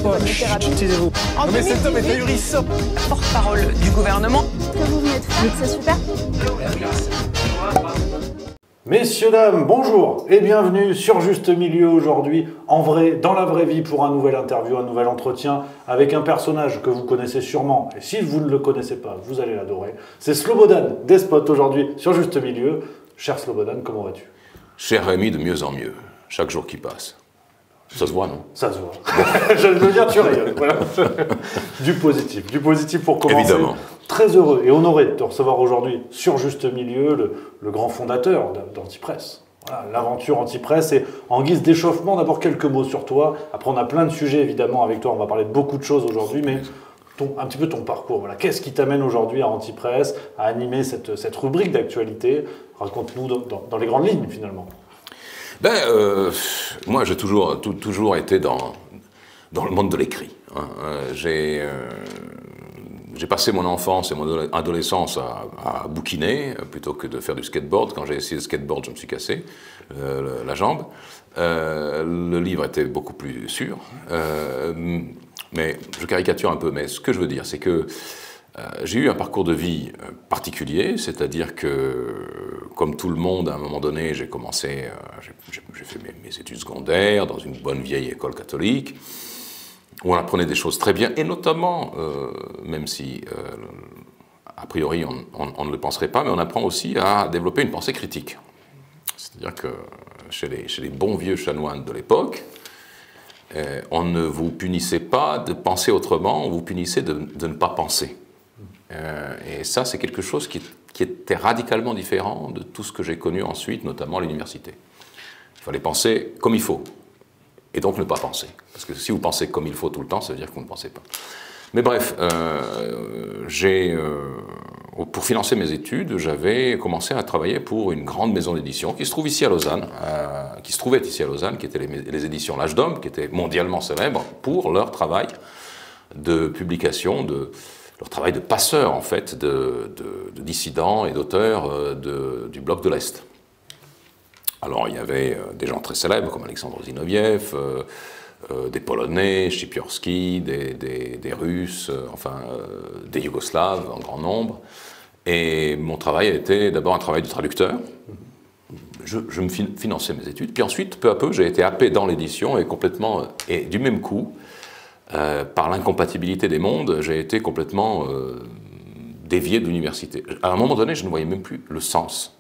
bonne littérature. Taisez-vous. Non mais cet homme est ahurissant. Porte-parole du gouvernement. Ce que vous venez de faire, c'est super. Messieurs, dames, bonjour et bienvenue sur Juste Milieu aujourd'hui, en vrai, dans la vraie vie, pour un nouvel interview, un nouvel entretien avec un personnage que vous connaissez sûrement. Et si vous ne le connaissez pas, vous allez l'adorer. C'est Slobodan Despot aujourd'hui sur Juste Milieu. Cher Slobodan, comment vas-tu? Cher Rémi, de mieux en mieux, chaque jour qui passe. Ça se voit, non? Ça se voit. Je veux dire, tu rayonnes. Voilà. Du positif pour commencer. Évidemment. Très heureux et honoré de te recevoir aujourd'hui sur Juste Milieu, le grand fondateur d'Antipresse. Voilà, l'aventure Antipresse. Et en guise d'échauffement, d'abord quelques mots sur toi. Après, on a plein de sujets évidemment avec toi. On va parler de beaucoup de choses aujourd'hui, mais un petit peu ton parcours. Voilà. Qu'est-ce qui t'amène aujourd'hui à Antipresse, à animer cette rubrique d'actualité? Raconte-nous dans les grandes lignes finalement. Moi, j'ai toujours été dans le monde de l'écrit. Hein. J'ai passé mon enfance et mon adolescence à bouquiner plutôt que de faire du skateboard. Quand j'ai essayé le skateboard, je me suis cassé la jambe. Le livre était beaucoup plus sûr. Mais je caricature un peu. Mais ce que je veux dire, c'est que j'ai eu un parcours de vie particulier, c'est-à-dire que, comme tout le monde, à un moment donné, j'ai fait mes études secondaires dans une bonne vieille école catholique, où on apprenait des choses très bien, et notamment, même si, a priori, on ne le penserait pas, mais on apprend aussi à développer une pensée critique. C'est-à-dire que chez les bons vieux chanoines de l'époque, on ne vous punissait pas de penser autrement, on vous punissait de ne pas penser. Et ça, c'est quelque chose qui était radicalement différent de tout ce que j'ai connu ensuite, notamment à l'université. Il fallait penser comme il faut, et donc ne pas penser. Parce que si vous pensez comme il faut tout le temps, ça veut dire que vous ne pensez pas. Mais bref, pour financer mes études, j'avais commencé à travailler pour une grande maison d'édition qui se trouve ici à Lausanne, qui étaient les éditions L'Âge d'Homme, qui étaient mondialement célèbres pour leur travail de publication, leur travail de passeur, en fait, de dissidents et d'auteurs du bloc de l'Est. Alors, il y avait des gens très célèbres, comme Alexandre Zinoviev, des Polonais, Chipiorski, des Russes, des Yougoslaves en grand nombre. Et mon travail a été d'abord un travail de traducteur. Je me finançais mes études. Puis ensuite, peu à peu, j'ai été happé dans l'édition et du même coup, par l'incompatibilité des mondes, j'ai été complètement dévié de l'université. À un moment donné, je ne voyais même plus le sens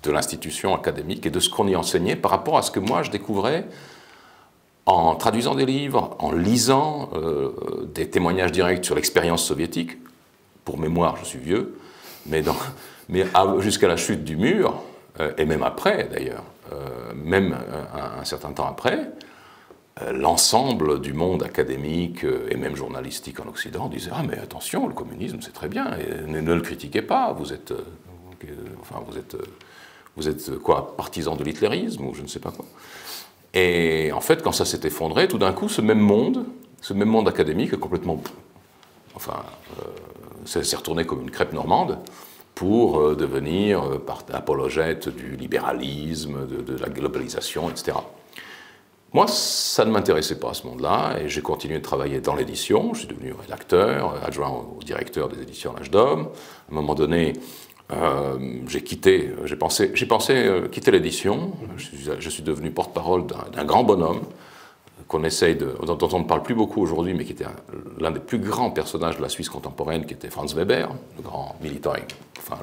de l'institution académique et de ce qu'on y enseignait par rapport à ce que moi je découvrais en traduisant des livres, en lisant des témoignages directs sur l'expérience soviétique. Pour mémoire, je suis vieux, mais jusqu'à la chute du mur, et même après d'ailleurs, même un certain temps après, l'ensemble du monde académique et même journalistique en Occident disait « Ah mais attention, le communisme c'est très bien, et ne le critiquez pas, vous êtes quoi, partisan de l'hitlérisme ou je ne sais pas quoi ». Et en fait, quand ça s'est effondré, tout d'un coup, ce même monde académique est complètement... s'est retourné comme une crêpe normande pour devenir apologète du libéralisme, de la globalisation, etc. Moi, ça ne m'intéressait pas à ce monde-là, et j'ai continué de travailler dans l'édition. Je suis devenu rédacteur, adjoint au directeur des éditions L'Âge d'Homme. À un moment donné, j'ai pensé quitter l'édition. Je suis devenu porte-parole d'un grand bonhomme dont on ne parle plus beaucoup aujourd'hui, mais qui était l'un des plus grands personnages de la Suisse contemporaine, qui était Franz Weber, le grand militant,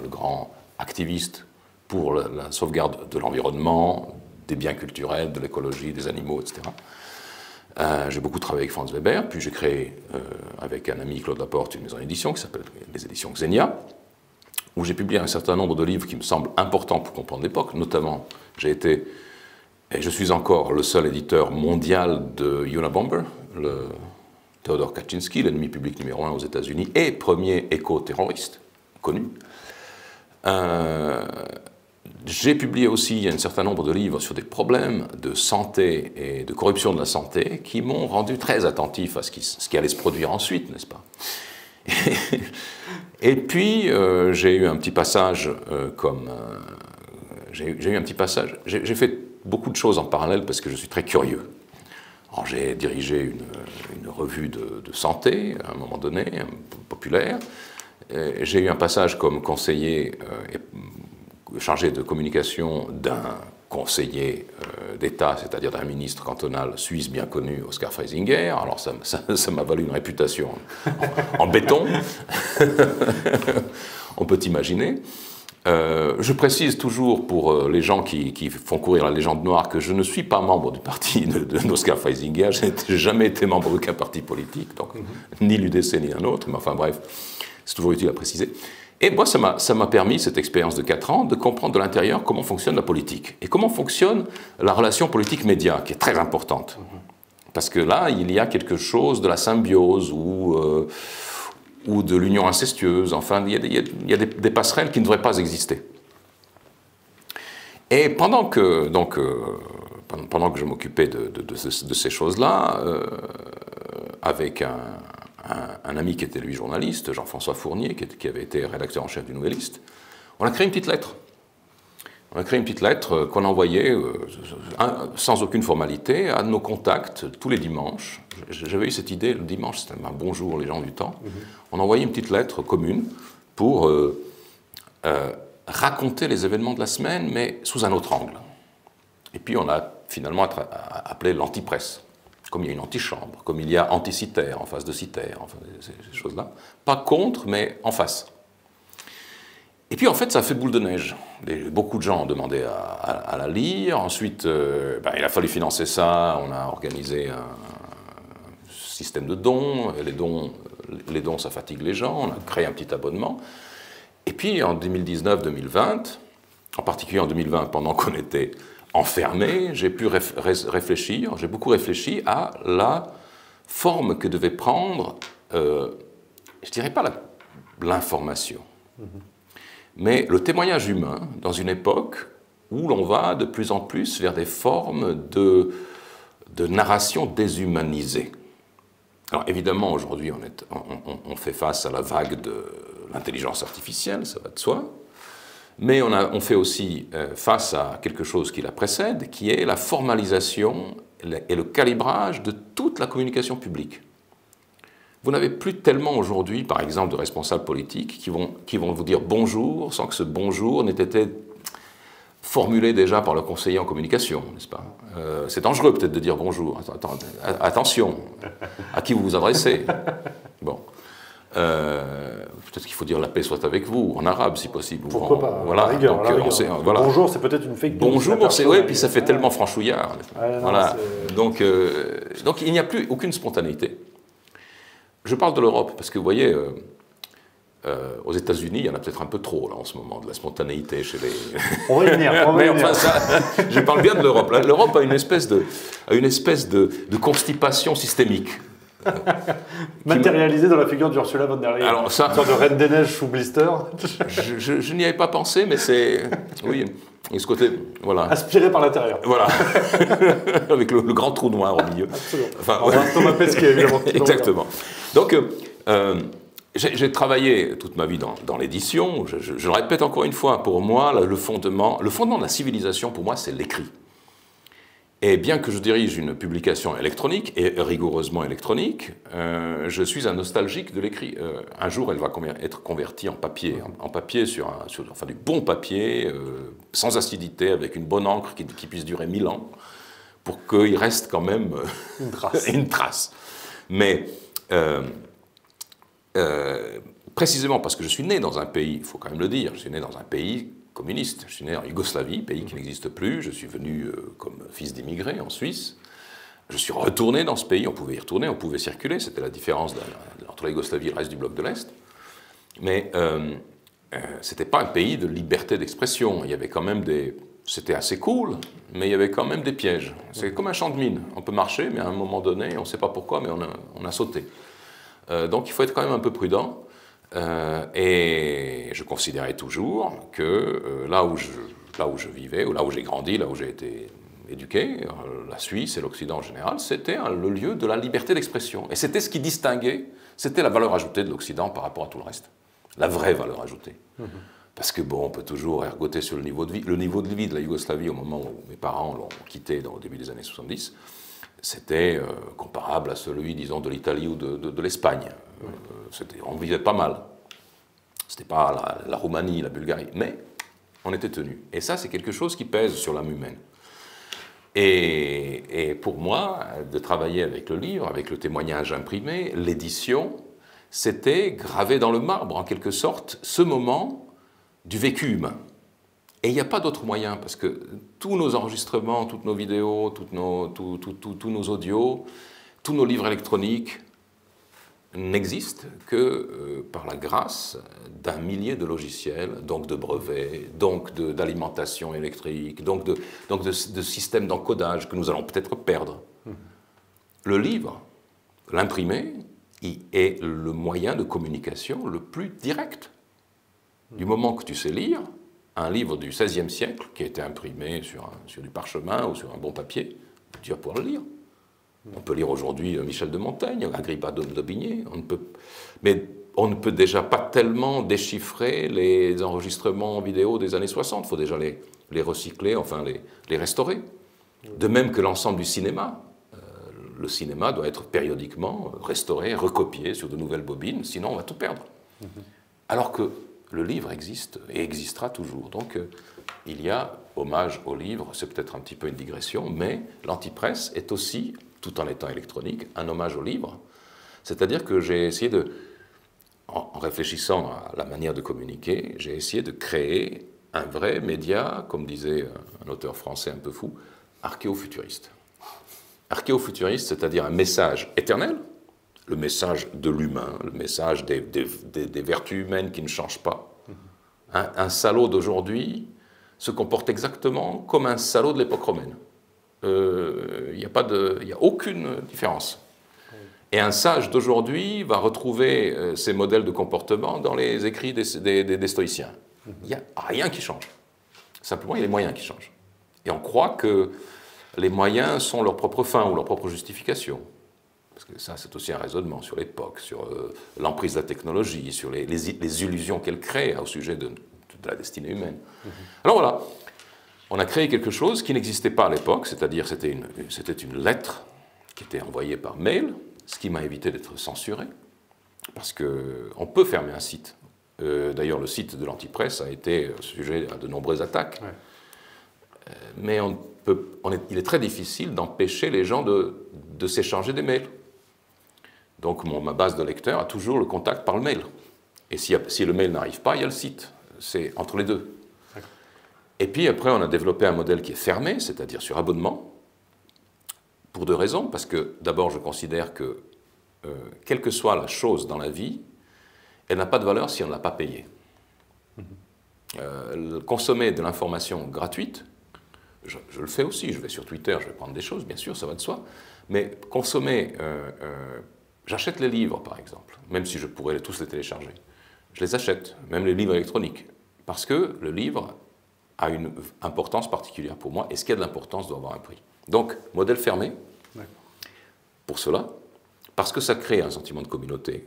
le grand activiste pour la sauvegarde de l'environnement, des biens culturels, de l'écologie, des animaux, etc. J'ai beaucoup travaillé avec Franz Weber, puis j'ai créé, avec un ami Claude Laporte, une maison d'édition qui s'appelle les éditions Xenia, où j'ai publié un certain nombre de livres qui me semblent importants pour comprendre l'époque. Notamment, j'ai été, et je suis encore, le seul éditeur mondial de Unabomber, le Theodore Kaczynski, l'ennemi public numéro 1 aux États-Unis, et premier éco-terroriste connu. J'ai publié aussi un certain nombre de livres sur des problèmes de santé et de corruption de la santé qui m'ont rendu très attentif à ce qui allait se produire ensuite, n'est-ce pas? Et puis, j'ai eu un petit passage j'ai fait beaucoup de choses en parallèle parce que je suis très curieux. Alors j'ai dirigé une revue de santé, à un moment donné, populaire. J'ai eu un passage comme conseiller chargé de communication d'un conseiller d'État, c'est-à-dire d'un ministre cantonal suisse bien connu, Oskar Freisinger. Alors ça m'a valu une réputation en béton, on peut imaginer. Je précise toujours pour les gens qui font courir la légende noire que je ne suis pas membre du parti d'Oskar Freisinger, je n'ai jamais été membre d'aucun parti politique, donc ni l'UDC ni un autre, mais enfin bref, c'est toujours utile à préciser. Et moi, ça m'a permis, cette expérience de 4 ans, de comprendre de l'intérieur comment fonctionne la politique et comment fonctionne la relation politique-média, qui est très importante. Parce que là, il y a quelque chose de la symbiose ou de l'union incestueuse. Enfin, il y a des passerelles qui ne devraient pas exister. Et pendant que je m'occupais de ces choses-là, avec un ami qui était lui journaliste, Jean-François Fournier, qui avait été rédacteur en chef du Nouvelliste, on a créé une petite lettre. On a créé une petite lettre qu'on envoyait sans aucune formalité à nos contacts tous les dimanches. J'avais eu cette idée, le dimanche, c'était un bonjour les gens du temps. On envoyait une petite lettre commune pour raconter les événements de la semaine, mais sous un autre angle. Et puis on a finalement appelé l'antipresse. Comme il y a une antichambre, comme il y a anticitaire en face de citaire, enfin, ces choses-là. Pas contre, mais en face. Et puis en fait, ça a fait boule de neige. Beaucoup de gens ont demandé à la lire. Ensuite, il a fallu financer ça. On a organisé un système de dons. Les dons, ça fatigue les gens. On a créé un petit abonnement. Et puis en 2019-2020, en particulier en 2020, pendant qu'on était enfermé, j'ai pu réfléchir, j'ai beaucoup réfléchi à la forme que devait prendre, je dirais pas l'information, mais le témoignage humain dans une époque où l'on va de plus en plus vers des formes de narration déshumanisée. Alors évidemment, aujourd'hui, on fait face à la vague de l'intelligence artificielle, ça va de soi. Mais on fait aussi face à quelque chose qui la précède, qui est la formalisation et le calibrage de toute la communication publique. Vous n'avez plus tellement aujourd'hui, par exemple, de responsables politiques qui vont vous dire bonjour sans que ce bonjour n'ait été formulé déjà par le conseiller en communication, n'est-ce pas? C'est dangereux peut-être de dire bonjour. Attention, à qui vous vous adressez? Bon. Peut-être qu'il faut dire la paix soit avec vous, en arabe si possible. Pourquoi pas, voilà. rigueur, Donc, voilà. Bonjour, c'est peut-être une fake news. Bonjour, c'est oui, puis ça fait tellement franchouillard. Ouais, voilà. Donc il n'y a plus aucune spontanéité. Je parle de l'Europe, parce que vous voyez, aux États-Unis, il y en a peut-être un peu trop là, en ce moment, de la spontanéité chez les... On va y venir, on va y venir. Enfin, je parle bien de l'Europe. L'Europe a une espèce de constipation systémique. Matérialisé dans la figure d'Ursula von der Leyen. Alors ça, une sorte de reine des neiges sous blister. je n'y avais pas pensé, mais c'est... Oui, et ce côté... Voilà. Aspiré par l'intérieur. Voilà. Avec le grand trou noir au milieu. Absolument. Enfin, Thomas Pesquet, évidemment. Exactement. Donc, j'ai travaillé toute ma vie dans l'édition. Je le répète encore une fois, pour moi, le fondement de la civilisation, pour moi, c'est l'écrit. Et bien que je dirige une publication électronique, et rigoureusement électronique, je suis un nostalgique de l'écrit. Un jour, elle va être convertie en papier, enfin du bon papier, sans acidité, avec une bonne encre qui puisse durer 1000 ans, pour qu'il reste quand même une trace. Mais précisément parce que je suis né dans un pays, il faut quand même le dire, je suis né dans un pays communiste. Je suis né en Yougoslavie, pays qui n'existe plus. Je suis venu comme fils d'immigrés en Suisse. Je suis retourné dans ce pays. On pouvait y retourner, on pouvait circuler. C'était la différence entre la Yougoslavie et le reste du bloc de l'Est. Mais ce n'était pas un pays de liberté d'expression. Il y avait quand même des... C'était assez cool, mais il y avait quand même des pièges. C'est comme un champ de mine. On peut marcher, mais à un moment donné, on ne sait pas pourquoi, mais on a sauté. Donc il faut être quand même un peu prudent. Et je considérais toujours que là où je vivais, ou là où j'ai grandi, là où j'ai été éduqué, la Suisse et l'Occident en général, c'était le lieu de la liberté d'expression. Et c'était ce qui distinguait, c'était la valeur ajoutée de l'Occident par rapport à tout le reste. La vraie valeur ajoutée. Parce que bon, on peut toujours ergoter sur le niveau de vie. Le niveau de vie de la Yougoslavie au moment où mes parents l'ont quitté au début des années 70, c'était comparable à celui, disons, de l'Italie ou de l'Espagne. On vivait pas mal. C'était pas la Roumanie, la Bulgarie, mais on était tenu. Et ça, c'est quelque chose qui pèse sur l'âme humaine. Et pour moi, de travailler avec le livre, avec le témoignage imprimé, l'édition, c'était gravé dans le marbre, en quelque sorte, ce moment du vécu humain. Et il n'y a pas d'autre moyen, parce que tous nos enregistrements, toutes nos vidéos, tous nos audios, tous nos livres électroniques n'existent que par la grâce d'un millier de logiciels, donc de brevets, donc d'alimentation électrique, donc de systèmes d'encodage que nous allons peut-être perdre. Le livre, l'imprimé, est le moyen de communication le plus direct. Du moment que tu sais lire, un livre du XVIe siècle, qui a été imprimé sur du parchemin ou sur un bon papier, tu vas pouvoir le lire. On peut lire aujourd'hui Michel de Montaigne, Agrippa d'Aubigné, mais on ne peut déjà pas tellement déchiffrer les enregistrements vidéo des années 60. Il faut déjà les recycler, enfin les restaurer. De même que l'ensemble du cinéma. Le cinéma doit être périodiquement restauré, recopié sur de nouvelles bobines, sinon on va tout perdre. Alors que le livre existe et existera toujours. Donc il y a hommage au livre, c'est peut-être un petit peu une digression, mais l'antipresse est aussi, tout en étant électronique, un hommage au livre. C'est-à-dire que j'ai essayé en réfléchissant à la manière de communiquer, j'ai essayé de créer un vrai média, comme disait un auteur français un peu fou, archéofuturiste. Archéofuturiste, c'est-à-dire un message éternel, le message de l'humain, le message des vertus humaines qui ne changent pas. Un salaud d'aujourd'hui se comporte exactement comme un salaud de l'époque romaine. Il n'y a aucune différence. Et un sage d'aujourd'hui va retrouver ces modèles de comportement dans les écrits des stoïciens. Il n'y a rien qui change. Simplement, il y a les moyens qui changent. Et on croit que les moyens sont leur propre fin ou leur propre justification. Parce que ça, c'est aussi un raisonnement sur l'époque, sur l'emprise de la technologie, sur les illusions qu'elle crée au sujet de la destinée humaine. Alors voilà, on a créé quelque chose qui n'existait pas à l'époque, c'est-à-dire c'était une lettre qui était envoyée par mail, ce qui m'a évité d'être censuré, parce qu'on peut fermer un site. D'ailleurs, le site de l'Antipresse a été sujet à de nombreuses attaques. Ouais. Mais il est très difficile d'empêcher les gens de s'échanger des mails. Donc ma base de lecteurs a toujours le contact par le mail. Et si le mail n'arrive pas, il y a le site. C'est entre les deux. Et puis après, on a développé un modèle qui est fermé, c'est-à-dire sur abonnement, pour deux raisons. Parce que d'abord, je considère que, quelle que soit la chose dans la vie, elle n'a pas de valeur si on ne l'a pas payée. Consommer de l'information gratuite, je le fais aussi, je vais sur Twitter, je vais prendre des choses, bien sûr, ça va de soi, mais consommer, j'achète les livres par exemple, même si je pourrais tous les télécharger, je les achète, même les livres électroniques, parce que le livre a une importance particulière pour moi, et ce qui a de l'importance doit avoir un prix. Donc, modèle fermé, pour cela, parce que ça crée un sentiment de communauté.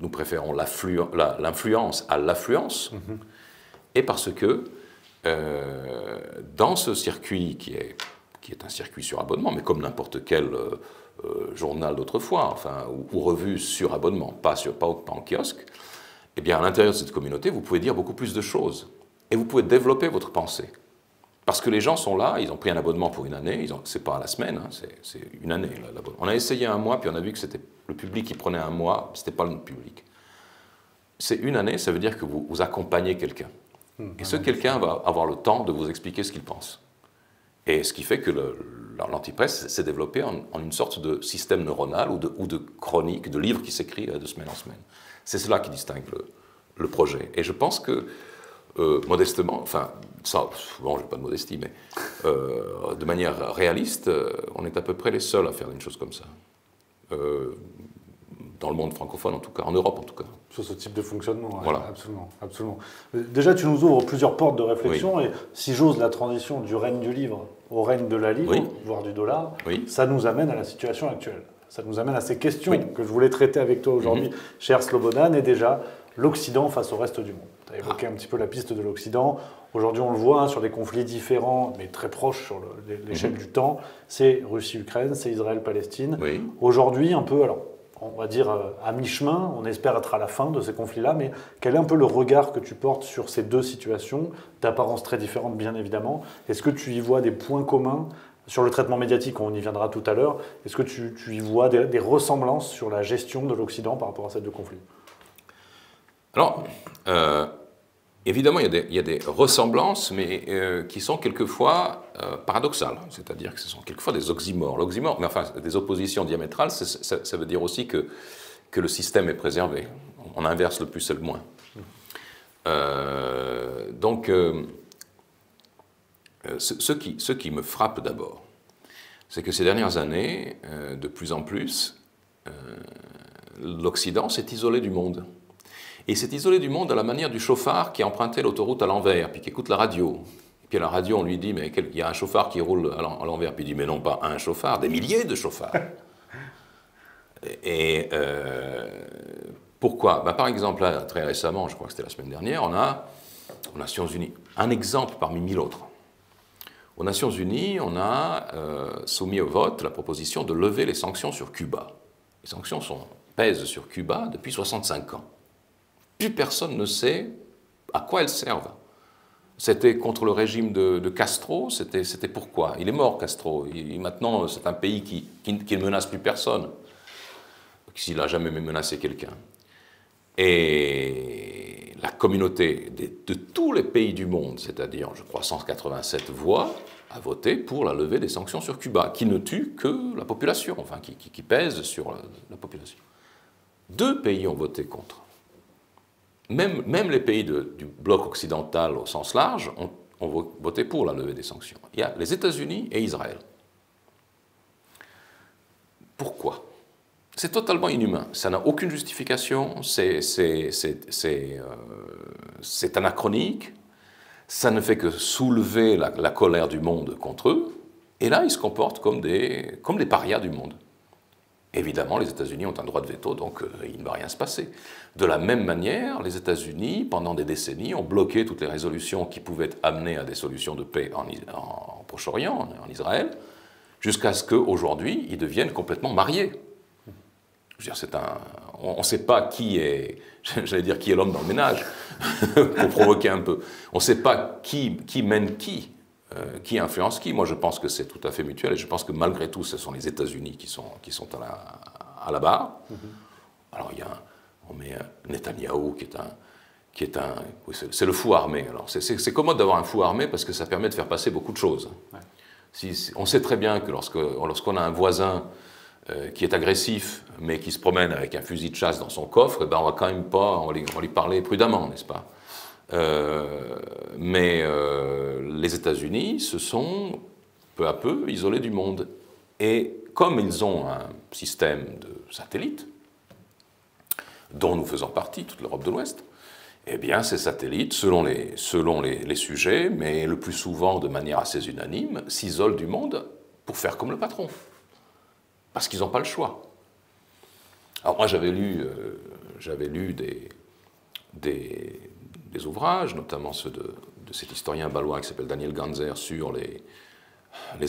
Nous préférons l'influence à l'affluence, et parce que dans ce circuit qui est un circuit sur abonnement, mais comme n'importe quel journal d'autrefois, enfin, ou revue sur abonnement, pas en kiosque, eh bien, à l'intérieur de cette communauté, vous pouvez dire beaucoup plus de choses, et vous pouvez développer votre pensée. Parce que les gens sont là, ils ont pris un abonnement pour une année, c'est pas à la semaine, hein, c'est une année. On a essayé un mois, puis on a vu que c'était le public qui prenait un mois, c'était pas le public. C'est une année, ça veut dire que vous accompagnez quelqu'un. Et ce quelqu'un va avoir le temps de vous expliquer ce qu'il pense. Et ce qui fait que l'antipresse s'est développé en une sorte de système neuronal ou de chronique, de livre qui s'écrit de semaine en semaine. C'est cela qui distingue le projet. Et je pense que, modestement, enfin, ça, bon, je n'ai pas de modestie, mais de manière réaliste, on est à peu près les seuls à faire une chose comme ça. Dans le monde francophone, en tout cas, en Europe en tout cas. Sur ce type de fonctionnement, voilà. Absolument, absolument. Déjà, tu nous ouvres plusieurs portes de réflexion, oui. Et si j'ose la transition du règne du livre au règne de la livre, oui. Voire du dollar, oui. Ça nous amène à la situation actuelle. Ça nous amène à ces questions oui. Que je voulais traiter avec toi aujourd'hui, cher Slobodan, et déjà l'Occident face au reste du monde. Tu as évoqué un petit peu la piste de l'Occident. Aujourd'hui, on le voit sur des conflits différents, mais très proches sur l'échelle du temps. C'est Russie-Ukraine, c'est Israël-Palestine. Oui. Aujourd'hui, un peu, alors, on va dire à mi-chemin, on espère être à la fin de ces conflits-là, mais quel est un peu le regard que tu portes sur ces deux situations, d'apparence très différentes bien évidemment? Est-ce que tu y vois des points communs? Sur le traitement médiatique, on y viendra tout à l'heure. Est-ce que tu y vois des ressemblances sur la gestion de l'Occident par rapport à ces deux conflits? Alors, évidemment, il y a des ressemblances, mais qui sont quelquefois paradoxales. C'est-à-dire que ce sont quelquefois des oxymores. L'oxymore, mais enfin, des oppositions diamétrales, ça veut dire aussi que le système est préservé. On inverse le plus et le moins. Ce qui me frappe d'abord, c'est que ces dernières années, de plus en plus, l'Occident s'est isolé du monde. Et s'est isolé du monde à la manière du chauffard qui a emprunté l'autoroute à l'envers, puis qui écoute la radio. Et puis à la radio, on lui dit, mais il y a un chauffard qui roule à l'envers. Puis il dit, mais non, pas un chauffard, des milliers de chauffards. Et pourquoi? Par exemple, là, très récemment, je crois que c'était la semaine dernière, on a aux Nations Unies un exemple parmi 1000 autres. Aux Nations Unies, on a soumis au vote la proposition de lever les sanctions sur Cuba. Les sanctions pèsent sur Cuba depuis 65 ans. Plus personne ne sait à quoi elles servent. C'était contre le régime de Castro, c'était pourquoi? Il est mort, Castro. Maintenant, c'est un pays qui ne menace plus personne, s'il n'a jamais menacé quelqu'un. Et la communauté de tous les pays du monde, c'est-à-dire, je crois, 187 voix, a voté pour la levée des sanctions sur Cuba, qui ne tue que la population, enfin, qui pèse sur la population. 2 pays ont voté contre. Même les pays du bloc occidental au sens large ont voté pour la levée des sanctions. Il y a les États-Unis et Israël. Pourquoi? C'est totalement inhumain. Ça n'a aucune justification. C'est anachronique. Ça ne fait que soulever la colère du monde contre eux. Et là, ils se comportent comme des parias du monde. Évidemment, les États-Unis ont un droit de veto, donc il ne va rien se passer. De la même manière, les États-Unis, pendant des décennies, ont bloqué toutes les résolutions qui pouvaient amener à des solutions de paix en Proche-Orient, en Israël, jusqu'à ce qu'aujourd'hui, ils deviennent complètement mariés. Je veux dire, on ne sait pas qui est, j'allais dire, qui est l'homme dans le ménage, pour provoquer un peu. On ne sait pas qui mène qui influence qui. Moi, je pense que c'est tout à fait mutuel, et je pense que malgré tout, ce sont les États-Unis qui sont à la barre. Alors, on met Netanyahou, oui, c'est le fou armé. Alors, c'est commode d'avoir un fou armé parce que ça permet de faire passer beaucoup de choses. Ouais. On sait très bien que lorsqu'on a un voisin qui est agressif, mais qui se promène avec un fusil de chasse dans son coffre, on va quand même pas, on va lui parler prudemment, n'est-ce pas? Mais les États-Unis se sont peu à peu isolés du monde. Et comme ils ont un système de satellites, dont nous faisons partie, toute l'Europe de l'Ouest, eh bien ces satellites, selon les sujets, mais le plus souvent de manière assez unanime, s'isolent du monde pour faire comme le patron. Parce qu'ils n'ont pas le choix. Alors moi j'avais lu des ouvrages, notamment ceux de cet historien balois qui s'appelle Daniel Ganzer sur les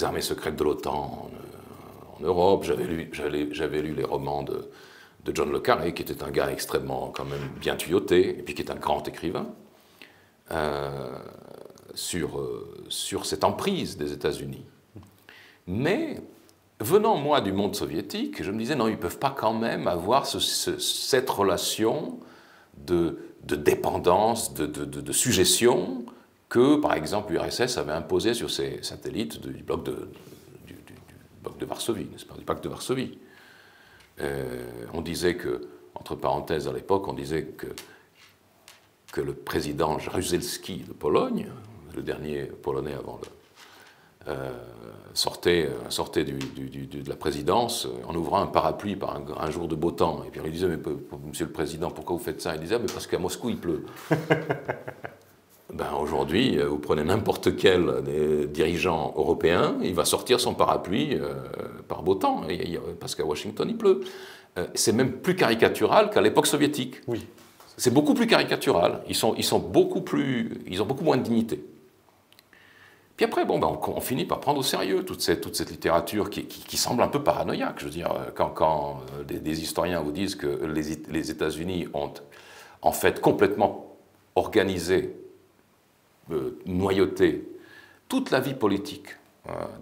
armées secrètes de l'OTAN en Europe. J'avais lu les romans de John le Carré, qui était un gars extrêmement quand même bien tuyauté, et puis qui est un grand écrivain, sur cette emprise des États-Unis. Mais venant moi du monde soviétique, je me disais non, ils ne peuvent pas quand même avoir cette relation de dépendance, de suggestion que, par exemple, l'URSS avait imposé sur ses satellites du bloc de Varsovie, n'est-ce pas, du pacte de Varsovie. On disait que, entre parenthèses à l'époque, on disait que le président Jaruzelski de Pologne, le dernier Polonais avant sortait de la présidence en ouvrant un parapluie par un jour de beau temps. Et puis on lui disait, mais monsieur le président, pourquoi vous faites ça? Il disait, mais parce qu'à Moscou il pleut. Aujourd'hui, vous prenez n'importe quel des dirigeants européens, il va sortir son parapluie par beau temps, parce qu'à Washington il pleut. C'est même plus caricatural qu'à l'époque soviétique. Oui. c'est beaucoup plus caricatural, ils ont beaucoup moins de dignité. Puis après, bon, ben, on finit par prendre au sérieux toute cette littérature qui semble un peu paranoïaque. Je veux dire, quand des historiens vous disent que les États-Unis ont en fait complètement organisé, noyauté toute la vie politique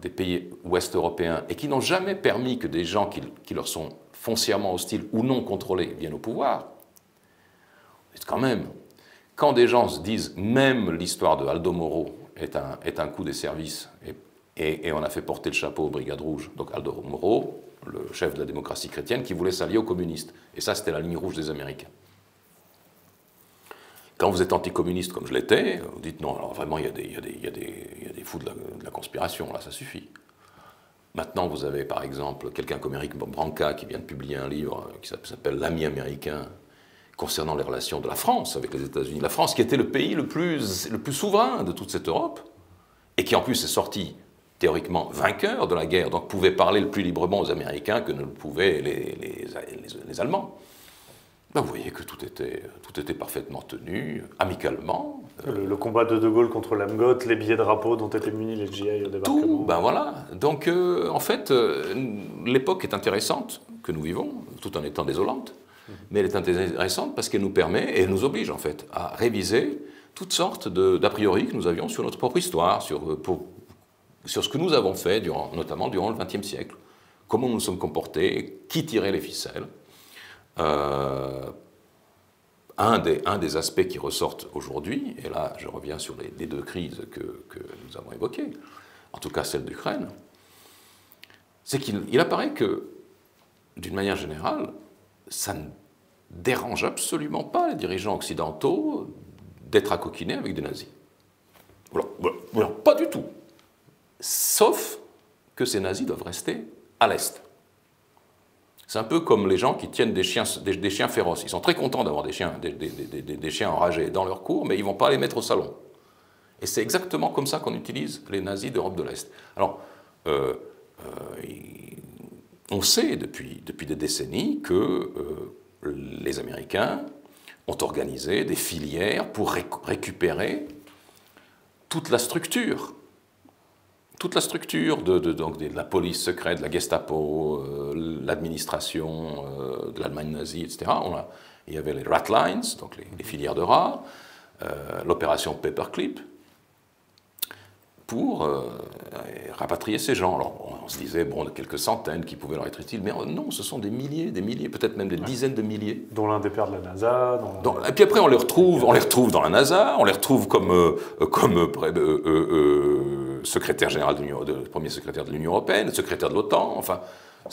des pays ouest européens et qui n'ont jamais permis que des gens qui leur sont foncièrement hostiles ou non contrôlés viennent au pouvoir, c'est quand même, quand des gens se disent même l'histoire de Aldo Moro est un coup des services et on a fait porter le chapeau aux Brigades Rouges, donc Aldo Moro, le chef de la démocratie chrétienne, qui voulait s'allier aux communistes. Et ça, c'était la ligne rouge des Américains. Quand vous êtes anticommuniste comme je l'étais, vous dites non, alors vraiment, il y a des fous de la conspiration, là, ça suffit. Maintenant, vous avez par exemple quelqu'un comme Eric Branca qui vient de publier un livre qui s'appelle L'ami américain, concernant les relations de la France avec les États-Unis. La France qui était le pays le plus souverain de toute cette Europe, et qui en plus est sorti théoriquement vainqueur de la guerre, donc pouvait parler le plus librement aux Américains que ne le pouvaient les Allemands. Ben, vous voyez que tout était parfaitement tenu, amicalement. Le combat de Gaulle contre l'Amgot, les billets drapeaux dont étaient munis les GI au débarquement. Tout, ben voilà. Donc, en fait, l'époque est intéressante que nous vivons, tout en étant désolante, mais elle est intéressante parce qu'elle nous permet, et elle nous oblige en fait, à réviser toutes sortes d'a priori que nous avions sur notre propre histoire, sur ce que nous avons fait, notamment durant le XXe siècle. Comment nous nous sommes comportés, qui tirait les ficelles. Un des aspects qui ressortent aujourd'hui, et là je reviens sur les deux crises que nous avons évoquées, en tout cas celle d'Ukraine, c'est qu'il apparaît que, d'une manière générale, ça ne dérange absolument pas les dirigeants occidentaux d'être accoquinés avec des nazis. Alors, pas du tout. Sauf que ces nazis doivent rester à l'Est. C'est un peu comme les gens qui tiennent des chiens féroces. Ils sont très contents d'avoir des chiens enragés dans leur cour, mais ils ne vont pas les mettre au salon. Et c'est exactement comme ça qu'on utilise les nazis d'Europe de l'Est. Alors, on sait depuis des décennies que les Américains ont organisé des filières pour récupérer toute la structure de la police secrète, de la Gestapo, l'administration de l'Allemagne nazie, etc. Il y avait les Ratlines, donc les filières de rats, l'opération Paperclip, pour rapatrier ces gens. Alors, on se disait, bon, quelques centaines qui pouvaient leur être utiles, mais non, ce sont des milliers, peut-être même des dizaines de milliers. Dont l'un des pères de la NASA. Et puis après, on les retrouve dans la NASA, on les retrouve comme secrétaire général premier secrétaire de l'Union européenne, secrétaire de l'OTAN, enfin, vous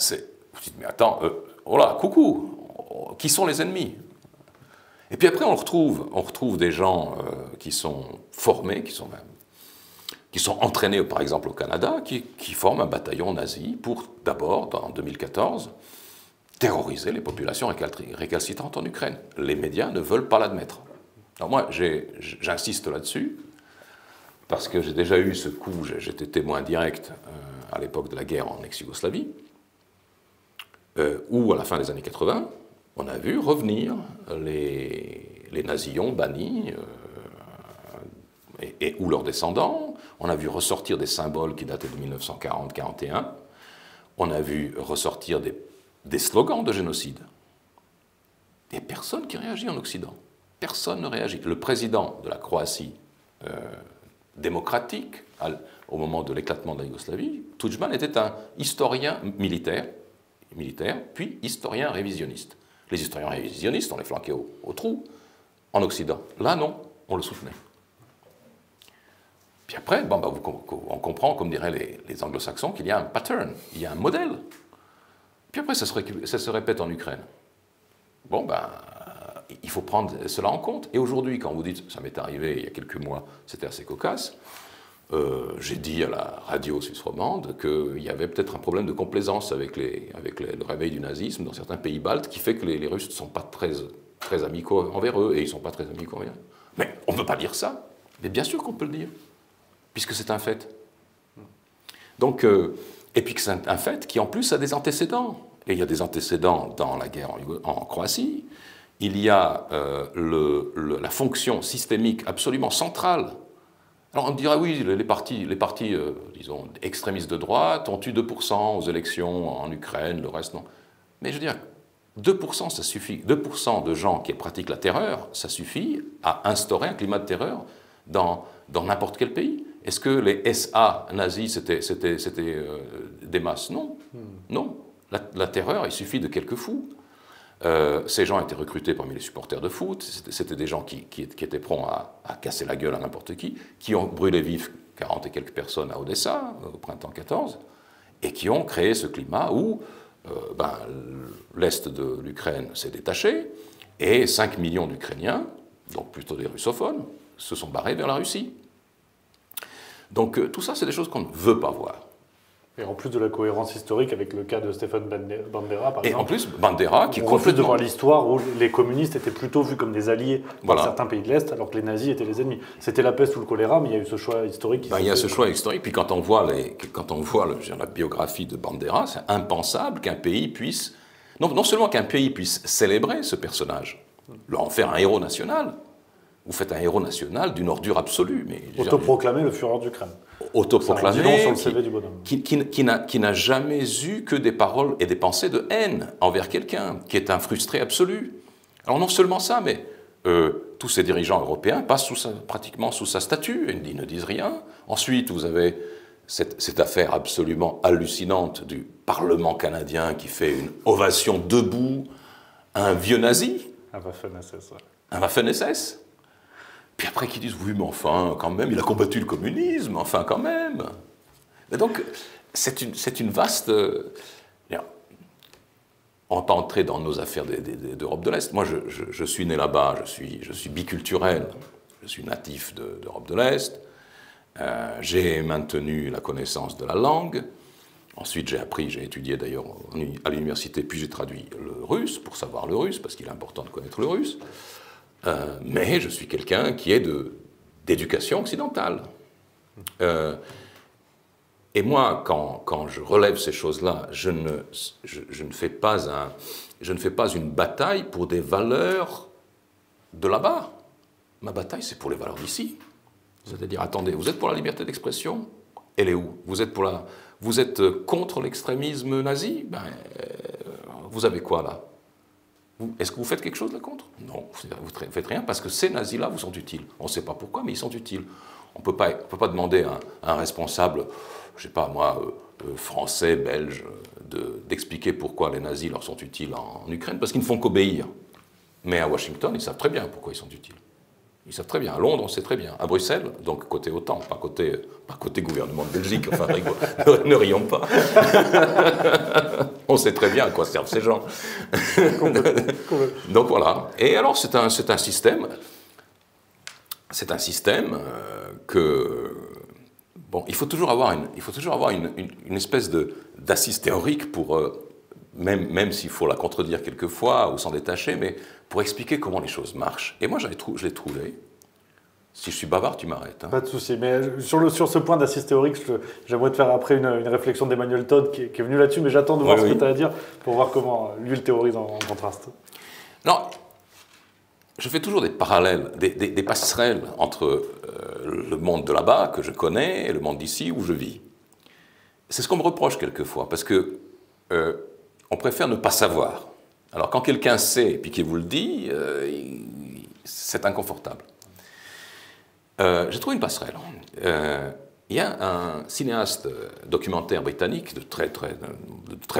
dites, mais attends, oh là, coucou, qui sont les ennemis? Et puis après, on retrouve des gens qui sont formés, qui sont entraînés, par exemple, au Canada, qui forment un bataillon nazi pour, d'abord, en 2014, terroriser les populations récalcitrantes en Ukraine. Les médias ne veulent pas l'admettre. Alors moi, j'insiste là-dessus, parce que j'ai déjà eu ce coup, j'étais témoin direct à l'époque de la guerre en ex-Yougoslavie, où, à la fin des années 80, on a vu revenir les nazillons bannis, ou leurs descendants. On a vu ressortir des symboles qui dataient de 1940-41. On a vu ressortir des slogans de génocide. Et personne qui réagit en Occident. Personne ne réagit. Le président de la Croatie démocratique, au moment de l'éclatement de la Yougoslavie, Tudjman était un historien militaire, puis historien révisionniste. Les historiens révisionnistes, on les flanquait au trou en Occident. Là, non, on le soutenait. Puis après, on comprend, comme diraient les anglo-saxons, qu'il y a un pattern, il y a un modèle. Puis après, ça se répète en Ukraine. Il faut prendre cela en compte. Et aujourd'hui, quand vous dites, ça m'est arrivé il y a quelques mois, c'était assez cocasse, j'ai dit à la radio suisse romande qu'il y avait peut-être un problème de complaisance avec le réveil du nazisme dans certains pays baltes qui fait que les Russes ne sont pas très amicaux envers eux et ils ne sont pas très amicaux envers eux. Mais on ne peut pas dire ça. Mais bien sûr qu'on peut le dire, puisque c'est un fait. Donc, et puis que c'est un fait qui en plus a des antécédents. Et il y a des antécédents dans la guerre en Croatie, il y a la fonction systémique absolument centrale. Alors on dira oui, les partis disons, extrémistes de droite ont eu 2% aux élections en Ukraine, le reste non. Mais je veux dire, 2% ça suffit. 2% de gens qui pratiquent la terreur, ça suffit à instaurer un climat de terreur dans n'importe quel pays. Est-ce que les SA nazis, c'était des masses? Non. Non. La terreur, il suffit de quelques fous. Ces gens étaient recrutés parmi les supporters de foot, c'était des gens qui étaient prompts à casser la gueule à n'importe qui ont brûlé vif 40 et quelques personnes à Odessa, au printemps 14, et qui ont créé ce climat où l'Est de l'Ukraine s'est détaché, et 5 millions d'Ukrainiens, donc plutôt des russophones, se sont barrés vers la Russie. Donc tout ça, c'est des choses qu'on ne veut pas voir. Et en plus de la cohérence historique avec le cas de Stéphane Bandera, par exemple. Et en plus, Bandera, qui on refuse de voir l'histoire où les communistes étaient plutôt vus comme des alliés dans certains pays de l'Est, alors que les nazis étaient les ennemis. C'était la peste ou le choléra, mais il y a eu ce choix historique. Il y a ce choix historique, puis quand on voit la biographie de Bandera, c'est impensable qu'un pays puisse, non seulement qu'un pays puisse célébrer ce personnage, en faire un héros national. Vous faites un héros national d'une ordure absolue. Autoproclamé le Führer d'Ukraine. Autoproclamé, sur le CV du bonhomme. Qui n'a jamais eu que des paroles et des pensées de haine envers quelqu'un, qui est un frustré absolu. Alors non seulement ça, mais tous ces dirigeants européens passent pratiquement sous sa statue, ils ne disent rien. Ensuite, vous avez cette affaire absolument hallucinante du Parlement canadien qui fait une ovation debout à un vieux nazi. Un Waffen-SS, ouais. Un Waffen-SS. Puis après, qui disent, oui, mais enfin, quand même, il a combattu le communisme, enfin, quand même. Et donc, c'est une vaste... on ne va pas entrer dans nos affaires d'Europe de l'Est. Moi, je suis né là-bas, je suis biculturel, je suis natif d'Europe de l'Est. J'ai maintenu la connaissance de la langue. Ensuite, j'ai étudié d'ailleurs à l'université, puis j'ai traduit le russe, pour savoir le russe, parce qu'il est important de connaître le russe. Mais je suis quelqu'un qui est d'éducation occidentale. Et moi, quand je relève ces choses-là, je ne fais pas une bataille pour des valeurs de là-bas. Ma bataille, c'est pour les valeurs d'ici. C'est-à-dire, attendez, vous êtes pour la liberté d'expression? Elle est où? Vous êtes contre l'extrémisme nazi? Vous avez quoi là? Est-ce que vous faites quelque chose là contre? Non, vous ne faites rien parce que ces nazis-là vous sont utiles. On ne sait pas pourquoi, mais ils sont utiles. On ne peut pas demander à un responsable, je ne sais pas moi, français, belge, d'expliquer pourquoi les nazis leur sont utiles en Ukraine, parce qu'ils ne font qu'obéir. Mais à Washington, ils savent très bien pourquoi ils sont utiles. Ils savent très bien. À Londres, on sait très bien. À Bruxelles, donc côté OTAN, pas côté gouvernement de Belgique, enfin, ne rions pas. On sait très bien à quoi servent ces gens. Donc voilà. Et alors, c'est un système que... Bon, il faut toujours avoir une espèce d'assise théorique pour... Même s'il faut la contredire quelquefois ou s'en détacher, mais pour expliquer comment les choses marchent. Et moi, je l'ai trouvé. Si je suis bavard, tu m'arrêtes. Hein. Pas de souci. Mais sur ce point d'assise théorique, j'aimerais te faire après une réflexion d'Emmanuel Todd qui est venu là-dessus, mais j'attends de voir ce que tu as à dire pour voir comment lui le théorise en contraste. Non, je fais toujours des parallèles, des passerelles entre le monde de là-bas, que je connais, et le monde d'ici, où je vis. C'est ce qu'on me reproche quelquefois, parce que... on préfère ne pas savoir. Alors quand quelqu'un sait et puis qu'il vous le dit, c'est inconfortable. J'ai trouvé une passerelle. Il y a un cinéaste documentaire britannique de très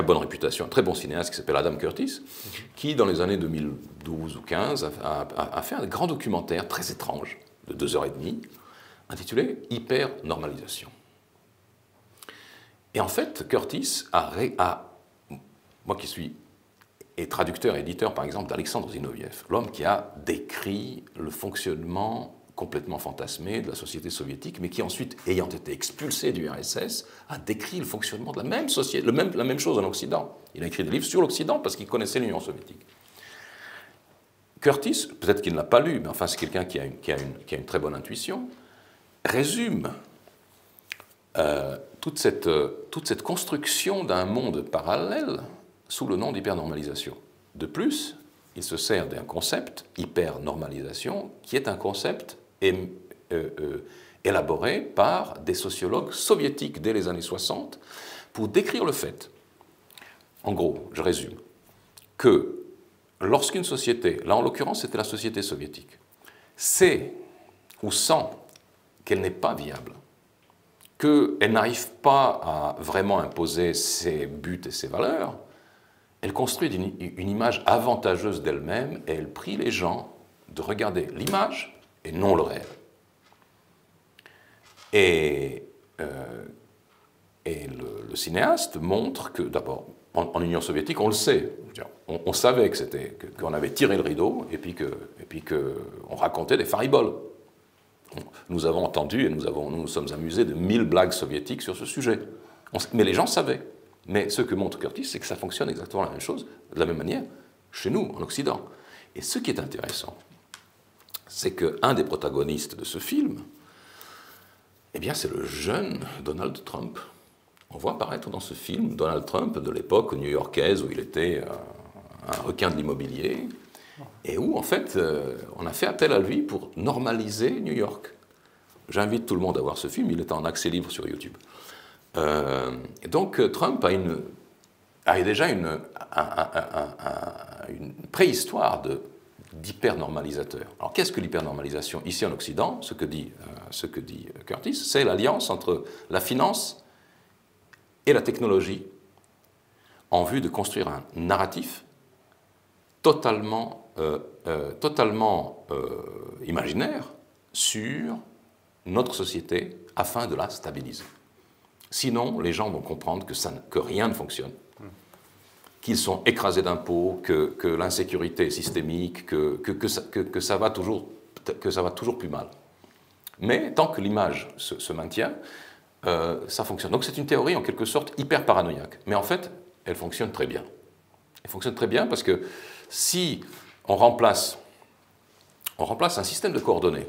bonne réputation, un très bon cinéaste qui s'appelle Adam Curtis, qui dans les années 2012 ou 2015 a fait un grand documentaire très étrange de 2h30 intitulé « Hyper-normalisation ». Et en fait, Curtis moi qui suis traducteur et éditeur, par exemple, d'Alexandre Zinoviev, l'homme qui a décrit le fonctionnement complètement fantasmé de la société soviétique, mais qui ensuite, ayant été expulsé du RSS, a décrit le fonctionnement de la même société, la même chose en Occident. Il a écrit des livres sur l'Occident parce qu'il connaissait l'Union soviétique. Curtis, peut-être qu'il ne l'a pas lu, mais enfin c'est quelqu'un qui a une très bonne intuition, résume toute cette construction d'un monde parallèle sous le nom d'hypernormalisation. De plus, il se sert d'un concept, hyper-normalisation, qui est un concept élaboré par des sociologues soviétiques dès les années 60 pour décrire le fait, en gros, je résume, que lorsqu'une société, là en l'occurrence c'était la société soviétique, sait ou sent qu'elle n'est pas viable, qu'elle n'arrive pas à vraiment imposer ses buts et ses valeurs, elle construit une image avantageuse d'elle-même et elle prie les gens de regarder l'image et non le réel. Et le cinéaste montre que, d'abord, en Union soviétique, on le sait, on savait qu'on avait tiré le rideau et puis qu'on racontait des fariboles. Nous avons entendu et nous sommes amusés de 1000 blagues soviétiques sur ce sujet. Mais les gens savaient. Mais ce que montre Curtis, c'est que ça fonctionne exactement la même chose, de la même manière, chez nous, en Occident. Et ce qui est intéressant, c'est qu'un des protagonistes de ce film, eh bien, c'est le jeune Donald Trump. On voit apparaître dans ce film Donald Trump de l'époque new-yorkaise où il était un requin de l'immobilier et où, en fait, on a fait appel à lui pour normaliser New York. J'invite tout le monde à voir ce film, il est en accès libre sur YouTube. Et donc, Trump a déjà une préhistoire d'hyper-normalisateur. Alors, qu'est-ce que l'hyper-normalisation? Ici, en Occident, ce que dit Curtis, c'est l'alliance entre la finance et la technologie en vue de construire un narratif totalement imaginaire sur notre société afin de la stabiliser. Sinon, les gens vont comprendre que rien ne fonctionne, qu'ils sont écrasés d'impôts, que l'insécurité est systémique, que ça va toujours plus mal. Mais tant que l'image se maintient, ça fonctionne. Donc c'est une théorie en quelque sorte hyper paranoïaque. Mais en fait, elle fonctionne très bien. Elle fonctionne très bien parce que si on remplace un système de coordonnées,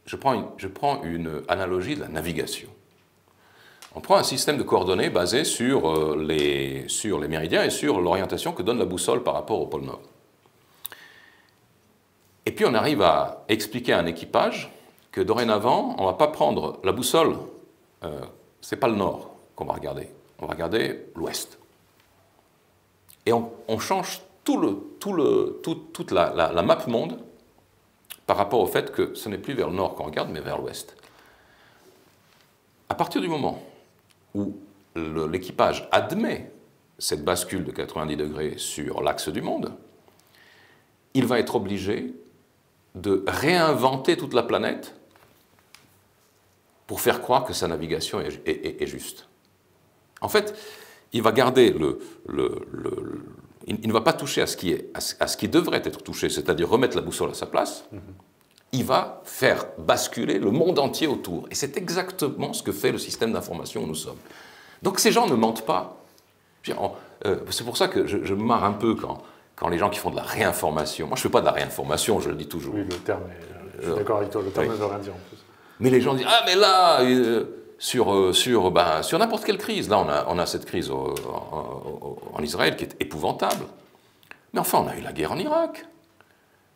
je prends une analogie de la navigation. On prend un système de coordonnées basé sur les méridiens et sur l'orientation que donne la boussole par rapport au pôle Nord. Et puis on arrive à expliquer à un équipage que dorénavant, on ne va pas prendre la boussole, ce n'est pas le Nord qu'on va regarder, on va regarder l'Ouest. Et on change toute la map monde par rapport au fait que ce n'est plus vers le nord qu'on regarde, mais vers l'ouest. À partir du moment où l'équipage admet cette bascule de 90 degrés sur l'axe du monde, il va être obligé de réinventer toute la planète pour faire croire que sa navigation est juste. En fait, il va garder il ne va pas toucher à ce qui devrait être touché, c'est-à-dire remettre la boussole à sa place. Il va faire basculer le monde entier autour. Et c'est exactement ce que fait le système d'information où nous sommes. Donc ces gens ne mentent pas. C'est pour ça que je me marre un peu quand les gens qui font de la réinformation... Moi, je ne fais pas de la réinformation, je le dis toujours. Oui, le terme, je suis d'accord avec toi, le terme ne veut rien dire en plus. Mais les gens disent « Ah, mais là... sur n'importe quelle crise. Là, on a cette crise en Israël qui est épouvantable. Mais enfin, on a eu la guerre en Irak.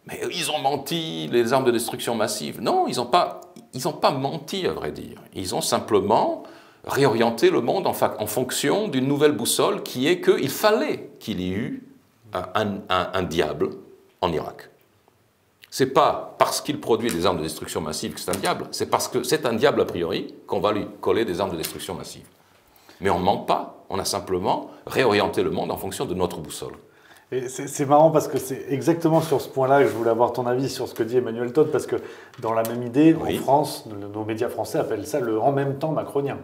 Mais ils ont menti, les armes de destruction massive. Non, ils n'ont pas menti, à vrai dire. Ils ont simplement réorienté le monde en fonction d'une nouvelle boussole qui est qu'il fallait qu'il y ait eu un diable en Irak. Ce n'est pas parce qu'il produit des armes de destruction massive que c'est un diable, c'est parce que c'est un diable a priori qu'on va lui coller des armes de destruction massive. Mais on ne ment pas, on a simplement réorienté le monde en fonction de notre boussole. Et c'est marrant parce que c'est exactement sur ce point-là que je voulais avoir ton avis sur ce que dit Emmanuel Todd, parce que dans la même idée, oui, en France, nos médias français appellent ça le « en même temps macronien ».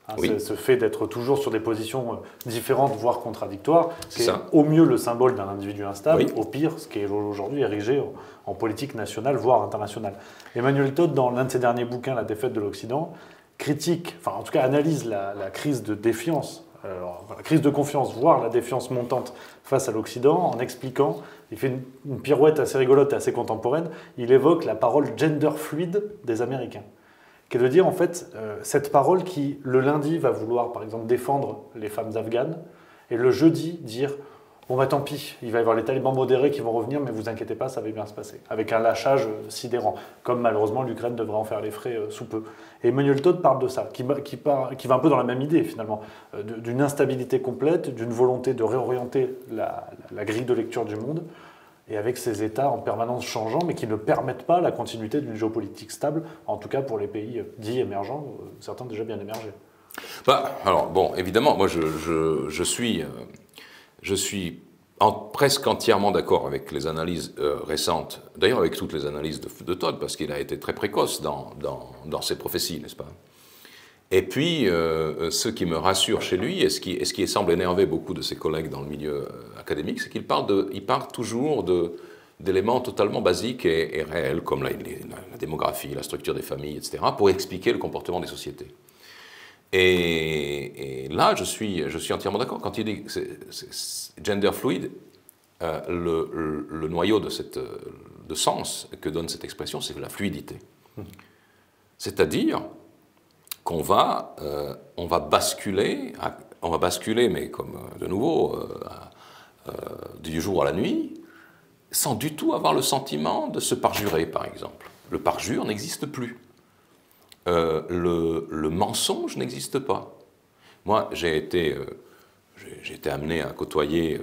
Hein, oui. Ce fait d'être toujours sur des positions différentes, voire contradictoires, c'est au mieux le symbole d'un individu instable, oui, au pire, ce qui est aujourd'hui érigé en politique nationale, voire internationale. Emmanuel Todd, dans l'un de ses derniers bouquins, La défaite de l'Occident, critique, enfin en tout cas analyse la crise de défiance, la crise de confiance, voire la défiance montante face à l'Occident, en expliquant, il fait une pirouette assez rigolote et assez contemporaine, il évoque la parole gender fluide des Américains. Qui est de dire, en fait, cette parole qui, le lundi, va vouloir, par exemple, défendre les femmes afghanes, et le jeudi, dire Bon bah tant pis, il va y avoir les talibans modérés qui vont revenir, mais vous inquiétez pas, ça va bien se passer. Avec un lâchage sidérant, comme malheureusement l'Ukraine devrait en faire les frais sous peu. Et Emmanuel Todd parle de ça, qui va un peu dans la même idée finalement, d'une instabilité complète, d'une volonté de réorienter la grille de lecture du monde, et avec ces États en permanence changeants, mais qui ne permettent pas la continuité d'une géopolitique stable, en tout cas pour les pays dits émergents, certains déjà bien émergés. Bah, alors bon, évidemment, moi je suis presque entièrement d'accord avec les analyses récentes, d'ailleurs avec toutes les analyses de Todd, parce qu'il a été très précoce dans ses prophéties, n'est-ce pas? Et puis, ce qui me rassure chez lui, et ce qui semble énerver beaucoup de ses collègues dans le milieu académique, c'est qu'il parle toujours d'éléments totalement basiques et réels, comme la démographie, la structure des familles, etc., pour expliquer le comportement des sociétés. Et là, je suis entièrement d'accord. Quand il dit que c'est gender fluid, le noyau de sens que donne cette expression, c'est la fluidité. C'est-à-dire qu'on va basculer, mais comme de nouveau, du jour à la nuit, sans du tout avoir le sentiment de se parjurer, par exemple. Le parjure n'existe plus. Le mensonge n'existe pas. Moi, j'ai été amené à côtoyer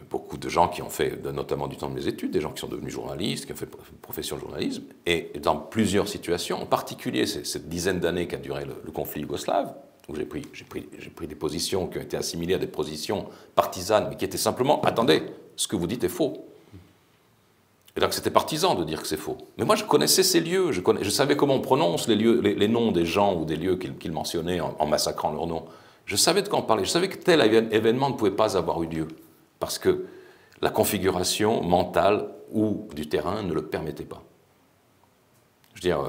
beaucoup de gens qui ont fait, notamment du temps de mes études, des gens qui sont devenus journalistes, qui ont fait profession de journalisme, et dans plusieurs situations, en particulier cette dizaine d'années qu'a duré le conflit yougoslave, où j'ai pris des positions qui ont été assimilées à des positions partisanes, mais qui étaient simplement, attendez, ce que vous dites est faux. Et donc c'était partisan de dire que c'est faux. Mais moi je connaissais ces lieux, je savais comment on prononce les noms des gens ou des lieux qu'il mentionnait en massacrant leurs noms. Je savais de quoi on parlait, je savais que tel événement ne pouvait pas avoir eu lieu, parce que la configuration mentale ou du terrain ne le permettait pas. Je veux dire,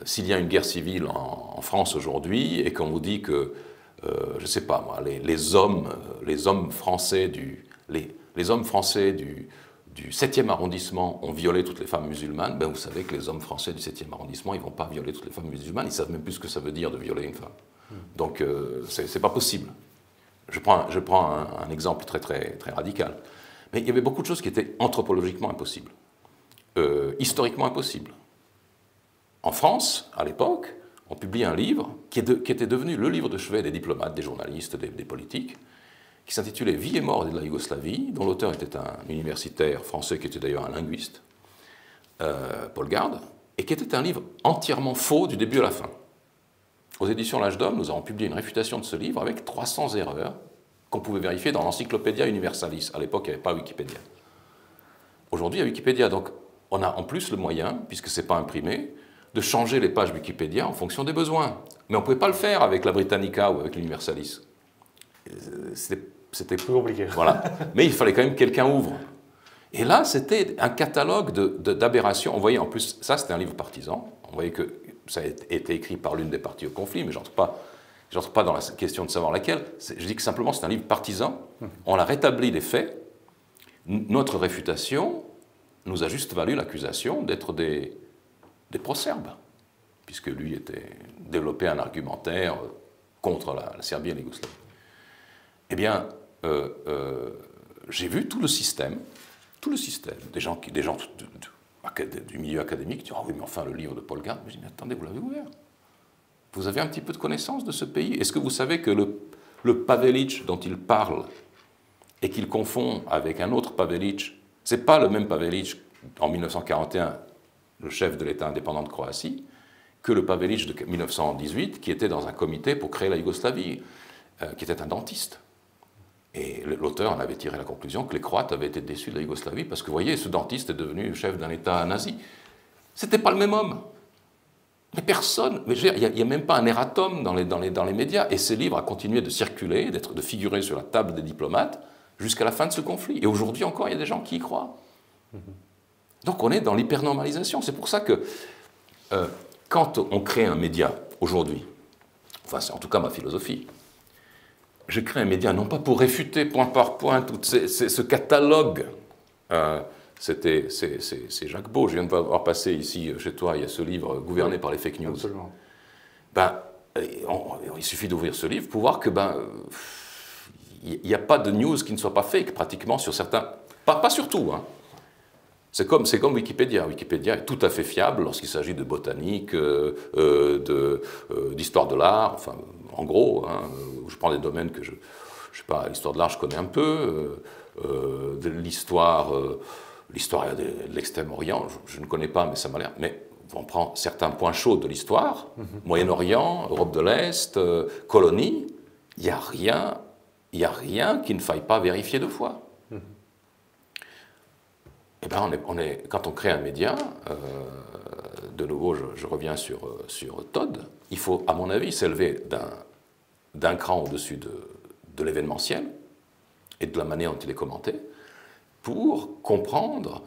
s'il y a une guerre civile en France aujourd'hui et qu'on vous dit que, je ne sais pas moi, les hommes français du 7e arrondissement ont violé toutes les femmes musulmanes, ben vous savez que les hommes français du 7e arrondissement, ils ne vont pas violer toutes les femmes musulmanes, ils ne savent même plus ce que ça veut dire de violer une femme. Donc, ce n'est pas possible. Je prends un exemple très, très, très radical. Mais il y avait beaucoup de choses qui étaient anthropologiquement impossibles, historiquement impossibles. En France, à l'époque, on publie un livre qui était devenu le livre de chevet des diplomates, des journalistes, des politiques, qui s'intitulait « Vie et mort de la Yougoslavie », dont l'auteur était un universitaire français qui était d'ailleurs un linguiste, Paul Gard, et qui était un livre entièrement faux du début à la fin. Aux éditions L'Âge d'Homme, nous avons publié une réfutation de ce livre avec 300 erreurs qu'on pouvait vérifier dans l'Encyclopædia Universalis. À l'époque, il n'y avait pas Wikipédia. Aujourd'hui, il y a Wikipédia, donc on a en plus le moyen, puisque ce n'est pas imprimé, de changer les pages Wikipédia en fonction des besoins. Mais on ne pouvait pas le faire avec la Britannica ou avec l'Universalis. C'était plus compliqué. Voilà. Mais il fallait quand même que quelqu'un ouvre. Et là, c'était un catalogue d'aberrations. On voyait en plus, ça c'était un livre partisan. On voyait que ça a été écrit par l'une des parties au conflit, mais je n'entre pas dans la question de savoir laquelle. Je dis que simplement c'est un livre partisan. On a rétabli les faits. Notre réfutation nous a juste valu l'accusation d'être des proserbes, puisque lui était développé un argumentaire contre la Serbie et la Yougoslavie. Eh bien, j'ai vu tout le système, des gens du milieu académique disent « Ah oui, mais enfin, le livre de Paul Gard », je dis « Mais attendez, vous l'avez ouvert. Vous avez un petit peu de connaissance de ce pays. Est-ce que vous savez que le Pavelić dont il parle et qu'il confond avec un autre Pavelić, ce n'est pas le même Pavelić en 1941, le chef de l'État indépendant de Croatie, que le Pavelić de 1918, qui était dans un comité pour créer la Yougoslavie, qui était un dentiste. Et l'auteur en avait tiré la conclusion que les Croates avaient été déçus de la Yougoslavie parce que, vous voyez, ce dentiste est devenu chef d'un État nazi. C'était pas le même homme. Mais personne, il n'y a même pas un erratum dans les médias. Et ce livre a continué de circuler, de figurer sur la table des diplomates jusqu'à la fin de ce conflit. Et aujourd'hui encore, il y a des gens qui y croient. Donc on est dans l'hypernormalisation. C'est pour ça que quand on crée un média aujourd'hui, enfin c'est en tout cas ma philosophie, je crée un média non pas pour réfuter point par point tout ce catalogue. C'est Jacques Beau, je viens de voir passer ici chez toi, il y a ce livre Gouverné par les fake news. Absolument. Ben, il suffit d'ouvrir ce livre pour voir que il il n'y a pas de news qui ne soit pas fake, pratiquement sur certains... Pas sur tout, hein. C'est comme Wikipédia. Wikipédia est tout à fait fiable lorsqu'il s'agit de botanique, d'histoire de l'art, enfin, en gros, hein, je prends des domaines que je sais pas, l'histoire de l'art, je connais un peu, de l'histoire de l'Extrême-Orient, je ne connais pas, mais ça m'a l'air... Mais on prend certains points chauds de l'histoire, Moyen-Orient, Europe de l'Est, colonies, il n'y a rien qu'il ne faille pas vérifier deux fois. Eh ben quand on crée un média, de nouveau je reviens sur Todd, il faut à mon avis s'élever d'un cran au-dessus de l'événementiel et de la manière dont il est commenté pour comprendre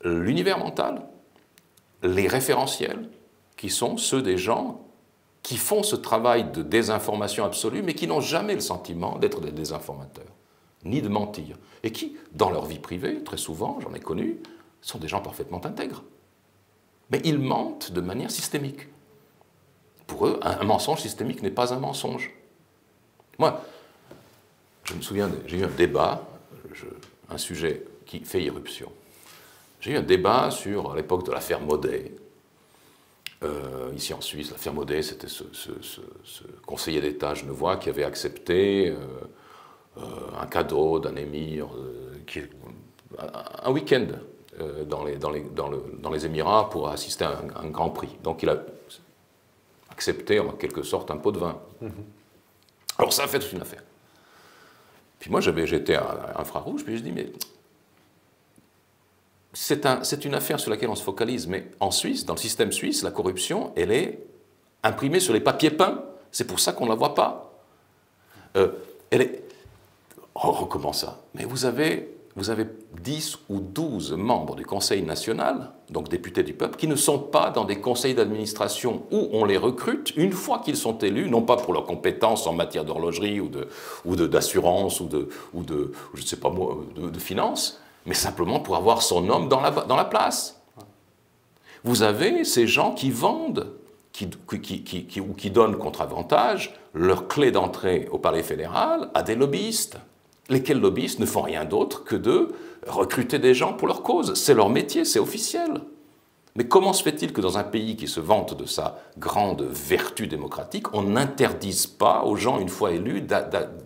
l'univers mental, les référentiels qui sont ceux des gens qui font ce travail de désinformation absolue mais qui n'ont jamais le sentiment d'être des désinformateurs ni de mentir, et qui, dans leur vie privée, très souvent, j'en ai connu, sont des gens parfaitement intègres. Mais ils mentent de manière systémique. Pour eux, un mensonge systémique n'est pas un mensonge. Moi, je me souviens, j'ai eu un débat, un sujet qui fait irruption. J'ai eu un débat sur, à l'époque de l'affaire Maudet, ici en Suisse. L'affaire Maudet, c'était ce conseiller d'État genevois qui avait accepté... un cadeau d'un émir, un week-end dans les Émirats pour assister à un grand prix. Donc il a accepté en quelque sorte un pot de vin. Alors ça a fait toute une affaire. Puis moi j'étais à Infrarouge, puis je dis mais c'est une affaire sur laquelle on se focalise, mais en Suisse, dans le système suisse, la corruption, elle est imprimée sur les papiers peints. C'est pour ça qu'on ne la voit pas. Elle est... Oh, comment ça? Mais vous avez 10 ou 12 membres du Conseil national, donc députés du peuple, qui ne sont pas dans des conseils d'administration où on les recrute une fois qu'ils sont élus, non pas pour leurs compétences en matière d'horlogerie ou d'assurance ou de je ne sais pas moi, de finance, mais simplement pour avoir son homme dans la place. Vous avez ces gens qui vendent, qui donnent contre avantage leur clé d'entrée au palais fédéral à des lobbyistes. Lesquels lobbyistes ne font rien d'autre que de recruter des gens pour leur cause. C'est leur métier, c'est officiel. Mais comment se fait-il que dans un pays qui se vante de sa grande vertu démocratique, on n'interdise pas aux gens, une fois élus,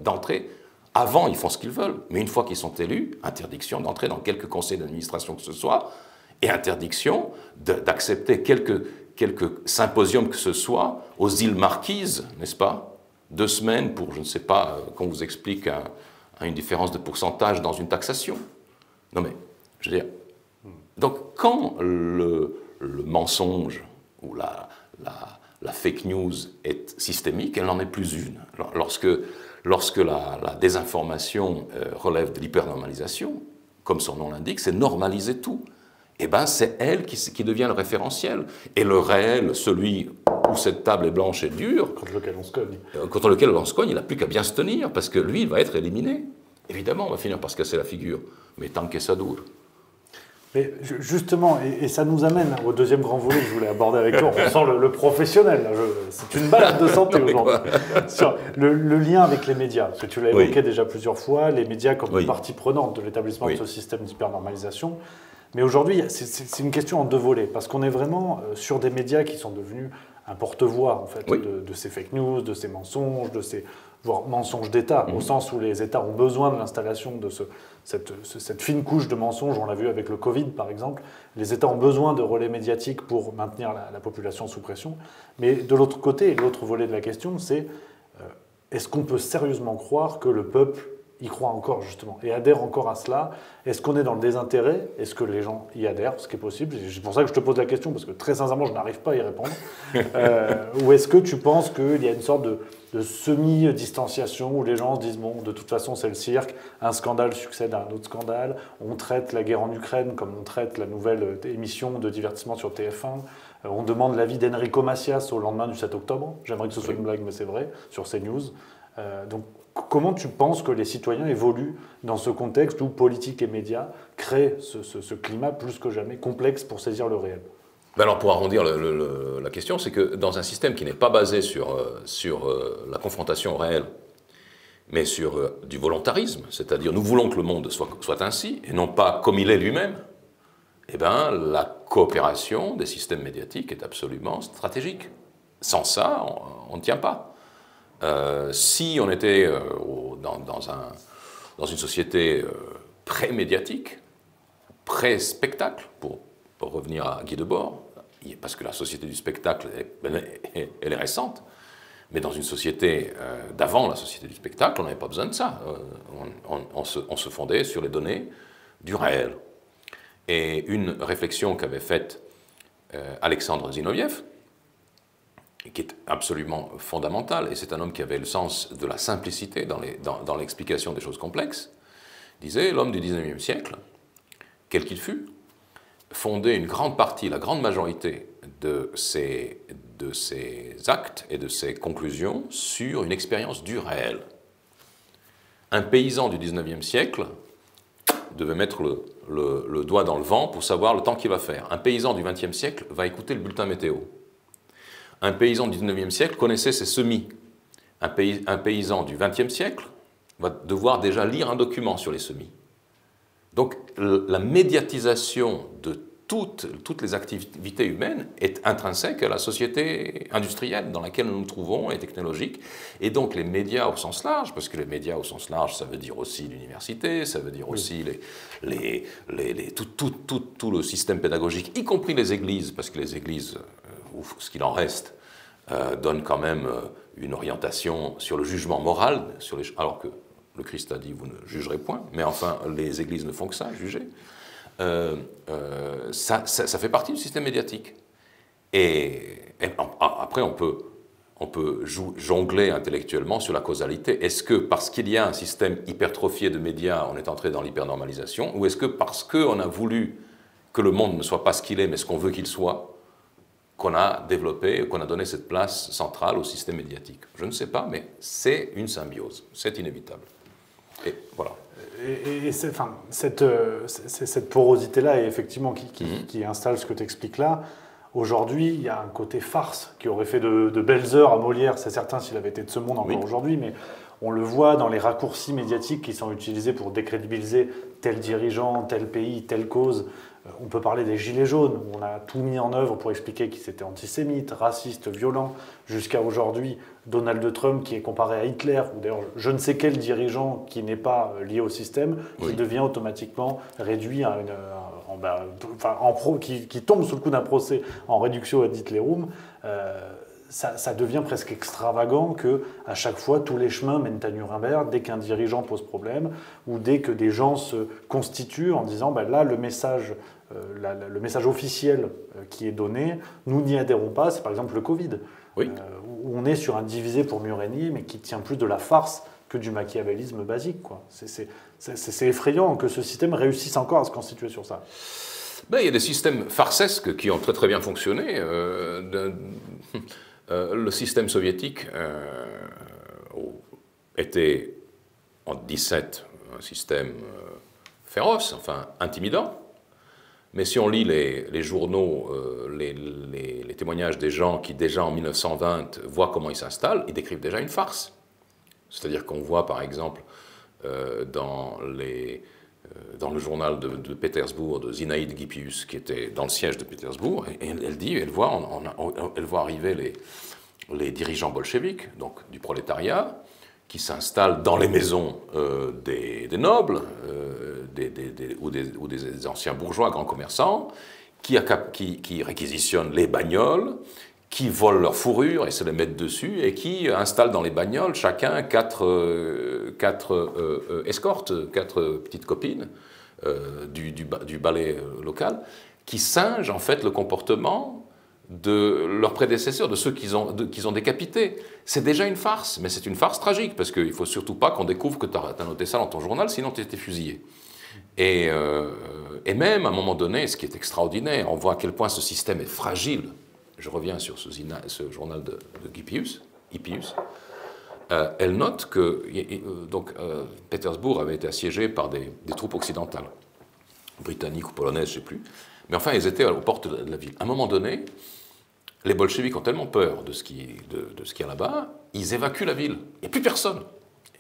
d'entrer? Avant, ils font ce qu'ils veulent, mais une fois qu'ils sont élus, interdiction d'entrer dans quelque conseil d'administration que ce soit, et interdiction d'accepter quelques symposiums que ce soit aux îles Marquises, n'est-ce pas? 2 semaines pour, je ne sais pas, qu'on vous explique une différence de pourcentage dans une taxation. Non mais, je veux dire... Donc, quand le mensonge ou la fake news est systémique, elle n'en est plus une. Lorsque la désinformation relève de l'hypernormalisation, comme son nom l'indique, c'est normaliser tout. Eh bien, c'est elle qui devient le référentiel. Et le réel, celui où cette table est blanche et dure, contre lequel on se cogne. Contre lequel on se cogne, il n'a plus qu'à bien se tenir, parce que lui, il va être éliminé. Évidemment, on va finir par se casser la figure. Mais tant que ça dure. Mais justement, et ça nous amène au deuxième grand volet que je voulais aborder avec toi. On sent le professionnel. C'est une balade de santé aujourd'hui. Sur le lien avec les médias, parce que tu l'as évoqué déjà plusieurs fois, les médias comme une partie prenante de l'établissement de ce système d'hypernormalisation. Mais aujourd'hui, c'est une question en 2 volets, parce qu'on est vraiment sur des médias qui sont devenus un porte-voix en fait, de ces fake news, de ces mensonges, voire mensonges d'État, au sens où les États ont besoin de l'installation de cette fine couche de mensonges. On l'a vu avec le Covid, par exemple. Les États ont besoin de relais médiatiques pour maintenir la population sous pression. Mais de l'autre côté, l'autre volet de la question, c'est est-ce qu'on peut sérieusement croire que le peuple y croit encore, justement, et adhère encore à cela? Est-ce qu'on est dans le désintérêt? Est-ce que les gens y adhèrent, ce qui est possible? C'est pour ça que je te pose la question, parce que très sincèrement, je n'arrive pas à y répondre. Ou est-ce que tu penses qu'il y a une sorte de semi-distanciation où les gens se disent, bon, de toute façon, c'est le cirque, un scandale succède à un autre scandale, on traite la guerre en Ukraine comme on traite la nouvelle émission de divertissement sur TF1, on demande l'avis d'Enrico Macias au lendemain du 7 octobre, j'aimerais que ce soit une blague, mais c'est vrai, sur CNews. Donc, comment tu penses que les citoyens évoluent dans ce contexte où politique et médias créent ce climat plus que jamais complexe pour saisir le réel? Alors, pour arrondir la question, c'est que dans un système qui n'est pas basé sur la confrontation réelle, mais sur du volontarisme, c'est-à-dire nous voulons que le monde soit ainsi, et non pas comme il est lui-même, eh bien, la coopération des systèmes médiatiques est absolument stratégique. Sans ça, on ne tient pas. Si on était dans une société pré-médiatique, pré-spectacle, pour revenir à Guy Debord, parce que la société du spectacle, elle est récente, mais dans une société d'avant la société du spectacle, on n'avait pas besoin de ça. On se fondait sur les données du réel. Et une réflexion qu'avait faite Alexandre Zinoviev, qui est absolument fondamentale, et c'est un homme qui avait le sens de la simplicité dans l'explication des choses complexes, disait l'homme du XIXe siècle, quel qu'il fût, fondait une grande partie, la grande majorité de ses actes et de ses conclusions sur une expérience du réel. Un paysan du XIXe siècle devait mettre le doigt dans le vent pour savoir le temps qu'il va faire. Un paysan du XXe siècle va écouter le bulletin météo. Un paysan du XIXe siècle connaissait ses semis. Un paysan du XXe siècle va devoir déjà lire un document sur les semis. Donc la médiatisation de toutes les activités humaines est intrinsèque à la société industrielle dans laquelle nous nous trouvons et technologique. Et donc les médias au sens large, parce que les médias au sens large, ça veut dire aussi l'université, ça veut dire aussi tout le système pédagogique, y compris les églises, parce que les églises, ou ce qu'il en reste, donnent quand même une orientation sur le jugement moral, alors que le Christ a dit « vous ne jugerez point », mais enfin les églises ne font que ça, juger. Ça fait partie du système médiatique. Et après, on peut jongler intellectuellement sur la causalité. Est-ce que parce qu'il y a un système hypertrophié de médias, on est entré dans l'hypernormalisation, ou est-ce que parce qu'on a voulu que le monde ne soit pas ce qu'il est, mais ce qu'on veut qu'il soit, qu'on a développé, qu'on a donné cette place centrale au système médiatique? Je ne sais pas, mais c'est une symbiose, c'est inévitable. Et voilà. Et cette porosité-là, et effectivement, qui installe ce que tu expliques là, aujourd'hui, il y a un côté farce qui aurait fait de belles heures à Molière, c'est certain s'il avait été de ce monde encore aujourd'hui, mais on le voit dans les raccourcis médiatiques qui sont utilisés pour décrédibiliser tel dirigeant, tel pays, telle cause. On peut parler des Gilets jaunes, où on a tout mis en œuvre pour expliquer qu'ils étaient antisémites, racistes, violents, jusqu'à aujourd'hui Donald Trump qui est comparé à Hitler, ou d'ailleurs je ne sais quel dirigeant qui n'est pas lié au système, qui devient automatiquement réduit à qui tombe sous le coup d'un procès en réduction ad Hitlerum. Ça devient presque extravagant qu'à chaque fois, tous les chemins mènent à Nuremberg dès qu'un dirigeant pose problème ou dès que des gens se constituent en disant là, le message officiel qui est donné, nous n'y adhérons pas. C'est par exemple le Covid, où on est sur un divisé pour mieux régner, mais qui tient plus de la farce que du machiavélisme basique. C'est effrayant que ce système réussisse encore à se constituer sur ça. Il y a des systèmes farcesques qui ont très très bien fonctionné. Le système soviétique était en 1917 un système féroce, enfin intimidant. Mais si on lit les journaux, les témoignages des gens qui déjà en 1920 voient comment ils s'installent, ils décrivent déjà une farce. C'est-à-dire qu'on voit par exemple dans le journal de Pétersbourg de Zinaïde Gipius, qui était dans le siège de Pétersbourg, et elle voit arriver les dirigeants bolcheviques, donc du prolétariat, qui s'installent dans les maisons des nobles ou des anciens bourgeois, grands commerçants, qui réquisitionnent les bagnoles, qui volent leurs fourrures et se les mettent dessus, et qui installent dans les bagnoles chacun quatre escortes, 4 petites copines du ballet local, qui singent en fait le comportement de leurs prédécesseurs, de ceux qu'ils ont décapités. C'est déjà une farce, mais c'est une farce tragique, parce qu'il ne faut surtout pas qu'on découvre que tu as noté ça dans ton journal, sinon tu étais fusillé. Et même, à un moment donné, ce qui est extraordinaire, on voit à quel point ce système est fragile. Je reviens sur ce journal de Hippius. Elle note que Pétersbourg avait été assiégé par des troupes occidentales, britanniques ou polonaises, je ne sais plus. Mais enfin, ils étaient aux portes de la ville. À un moment donné, les bolcheviks ont tellement peur de ce qu'il y a là-bas, ils évacuent la ville. Il n'y a plus personne.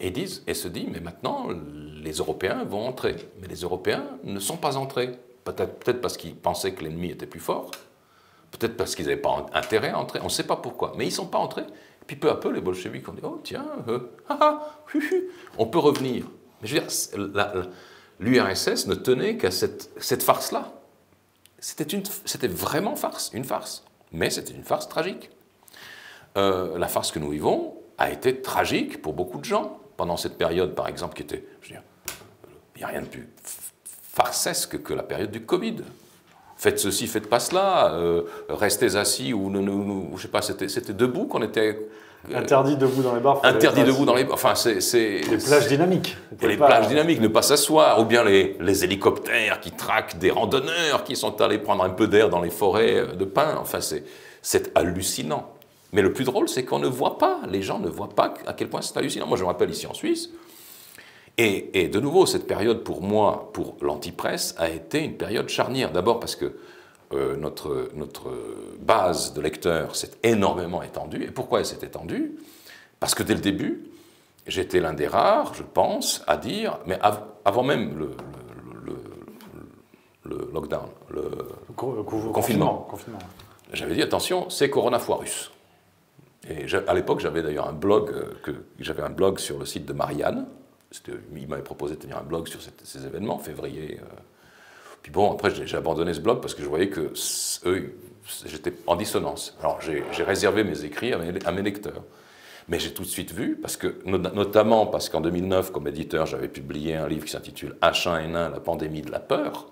Et se dit, mais maintenant, les Européens vont entrer. Mais les Européens ne sont pas entrés. Peut-être parce qu'ils pensaient que l'ennemi était plus fort, peut-être parce qu'ils n'avaient pas intérêt à entrer, on ne sait pas pourquoi. Mais ils ne sont pas entrés. Et puis peu à peu, les bolcheviks ont dit, oh tiens, on peut revenir. Mais je veux dire, l'URSS ne tenait qu'à cette farce-là. C'était vraiment une farce. Mais c'était une farce tragique. La farce que nous vivons a été tragique pour beaucoup de gens. Pendant cette période, par exemple, qui était, je veux dire, il n'y a rien de plus farcesque que la période du Covid. Faites ceci, faites pas cela, restez assis ou je sais pas, c'était debout qu'on était... Interdit debout dans les bars. Interdit debout dans les bars, enfin c'est... Les plages dynamiques. Plages dynamiques, ne pas s'asseoir, ou bien les hélicoptères qui traquent des randonneurs qui sont allés prendre un peu d'air dans les forêts de pins, enfin c'est hallucinant. Mais le plus drôle, c'est qu'on ne voit pas, les gens ne voient pas à quel point c'est hallucinant. Moi, je me rappelle ici en Suisse, et de nouveau, cette période, pour moi, pour l'antipresse, a été une période charnière. D'abord parce que notre base de lecteurs s'est énormément étendue. Et pourquoi elle s'est étendue? Parce que dès le début, j'étais l'un des rares, je pense, à dire, mais avant même le lockdown, le confinement. J'avais dit, attention, c'est coronavirus. Et à l'époque, j'avais d'ailleurs un blog sur le site de Marianne. Il m'avait proposé de tenir un blog sur ces événements en février. Puis bon, après, j'ai abandonné ce blog parce que je voyais que j'étais en dissonance. Alors, j'ai réservé mes écrits à mes lecteurs. Mais j'ai tout de suite vu, parce que, notamment parce qu'en 2009, comme éditeur, j'avais publié un livre qui s'intitule H1N1, la pandémie de la peur,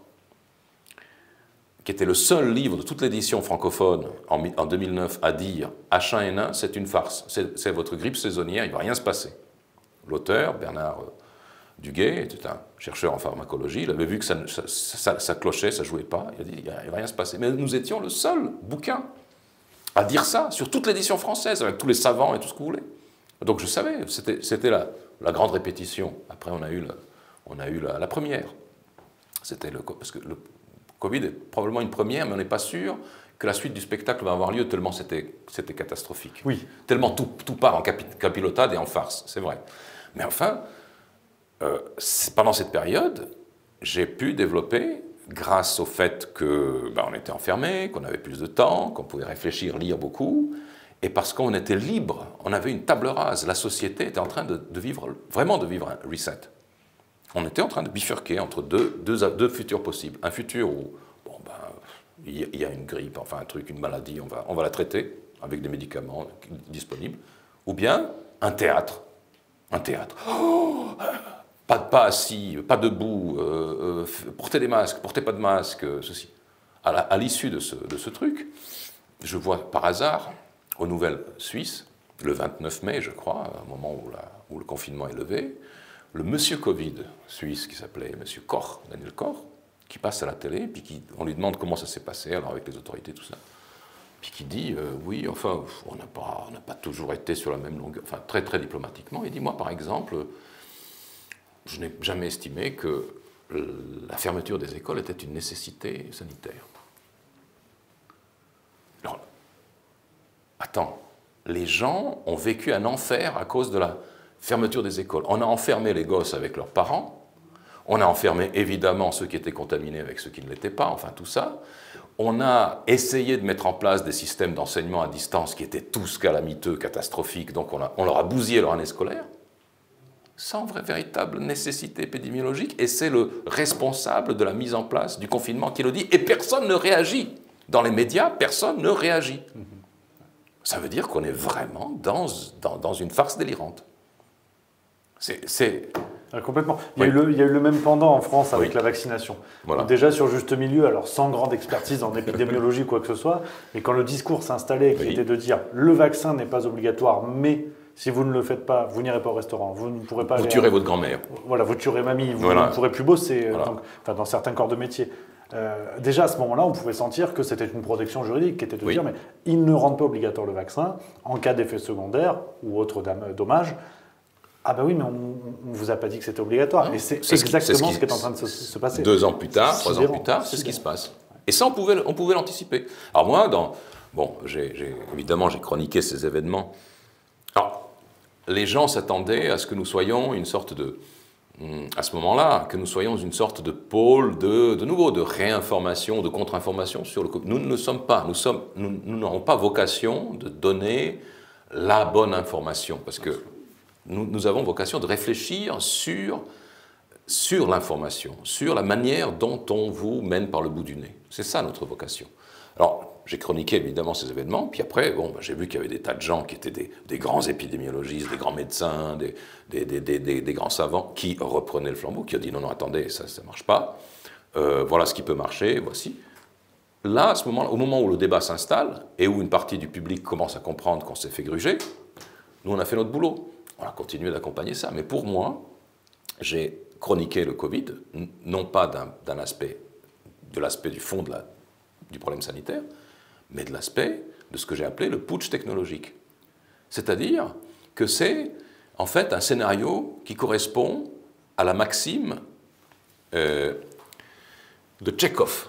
qui était le seul livre de toute l'édition francophone en 2009 à dire H1N1, c'est une farce, c'est votre grippe saisonnière, il ne va rien se passer. L'auteur, Bernard Duguay, était un chercheur en pharmacologie, il avait vu que ça clochait, ça ne jouait pas, il a dit il ne va rien se passer. Mais nous étions le seul bouquin à dire ça sur toute l'édition française, avec tous les savants et tout ce que vous voulez. Donc je savais, c'était la grande répétition. Après on a eu la première. Parce que le Covid est probablement une première, mais on n'est pas sûr que la suite du spectacle va avoir lieu, tellement c'était catastrophique. Oui. Tellement tout part en capilotade et en farce, c'est vrai. Mais enfin, pendant cette période, j'ai pu développer, grâce au fait qu'on était enfermés, qu'on avait plus de temps, qu'on pouvait réfléchir, lire beaucoup, et parce qu'on était libre, on avait une table rase. La société était en train de vivre un reset. On était en train de bifurquer entre deux futurs possibles. Un futur où il y a une grippe, enfin un truc, une maladie, on va la traiter avec des médicaments disponibles. Ou bien un théâtre. Pas assis, pas debout, portez des masques, portez pas de masque, ceci. À l'issue de ce truc, je vois par hasard, aux Nouvelles Suisses, le 29 mai, je crois, au moment où le confinement est levé, le monsieur Covid suisse qui s'appelait monsieur Koch, Daniel Koch, qui passe à la télé, puis on lui demande comment ça s'est passé, alors avec les autorités, tout ça. Puis qui dit, oui, enfin, on n'a pas toujours été sur la même longueur, enfin, très, très diplomatiquement. Il dit, moi, par exemple, je n'ai jamais estimé que la fermeture des écoles était une nécessité sanitaire. Alors, attends, les gens ont vécu un enfer à cause de la fermeture des écoles. On a enfermé les gosses avec leurs parents, on a enfermé évidemment ceux qui étaient contaminés avec ceux qui ne l'étaient pas, enfin tout ça. On a essayé de mettre en place des systèmes d'enseignement à distance qui étaient tous calamiteux, catastrophiques, donc on leur a bousillé leur année scolaire, sans véritable nécessité épidémiologique, et c'est le responsable de la mise en place du confinement qui le dit, et personne ne réagit. Dans les médias, personne ne réagit. Ça veut dire qu'on est vraiment dans une farce délirante. Complètement. Il y a eu le même pendant en France avec la vaccination. Voilà. Déjà sur juste milieu, alors sans grande expertise en épidémiologie quoi que ce soit, mais quand le discours s'installait, qui était de dire le vaccin n'est pas obligatoire, mais si vous ne le faites pas, vous n'irez pas au restaurant, vous ne pourrez pas. Vous tuerez votre grand-mère. Voilà, vous tuerez mamie, vous ne pourrez plus bosser. Voilà. Dans certains corps de métier. Déjà à ce moment-là, on pouvait sentir que c'était une protection juridique qui était de dire mais il ne rend pas obligatoire le vaccin en cas d'effet secondaire ou autre dommage. Ah ben oui, mais on ne vous a pas dit que c'était obligatoire. Non, c'est exactement ce qui est en train de se passer. 2 ans plus tard, 3 ans plus tard, c'est ce qui se passe. Et ça, on pouvait l'anticiper. Alors moi, évidemment, j'ai chroniqué ces événements. Alors, les gens s'attendaient à ce que nous soyons une sorte de, à ce moment-là, que nous soyons une sorte de pôle de nouveau, de réinformation, de contre-information sur le Covid. Nous ne le sommes pas. Nous n'avons pas vocation de donner la bonne information, parce que nous avons vocation de réfléchir sur l'information, sur la manière dont on vous mène par le bout du nez. C'est ça notre vocation. Alors, j'ai chroniqué évidemment ces événements, puis après, j'ai vu qu'il y avait des tas de gens qui étaient des grands épidémiologistes, des grands médecins, des grands savants, qui reprenaient le flambeau, qui ont dit non, attendez, ça ne marche pas, voilà ce qui peut marcher, voici. Là, à ce moment, au moment où le débat s'installe, et où une partie du public commence à comprendre qu'on s'est fait gruger, nous on a fait notre boulot. On a continué d'accompagner ça, mais pour moi, j'ai chroniqué le Covid, non pas de l'aspect du fond du problème sanitaire, mais de l'aspect de ce que j'ai appelé le putsch technologique. C'est-à-dire que c'est en fait un scénario qui correspond à la maxime de Tchekhov.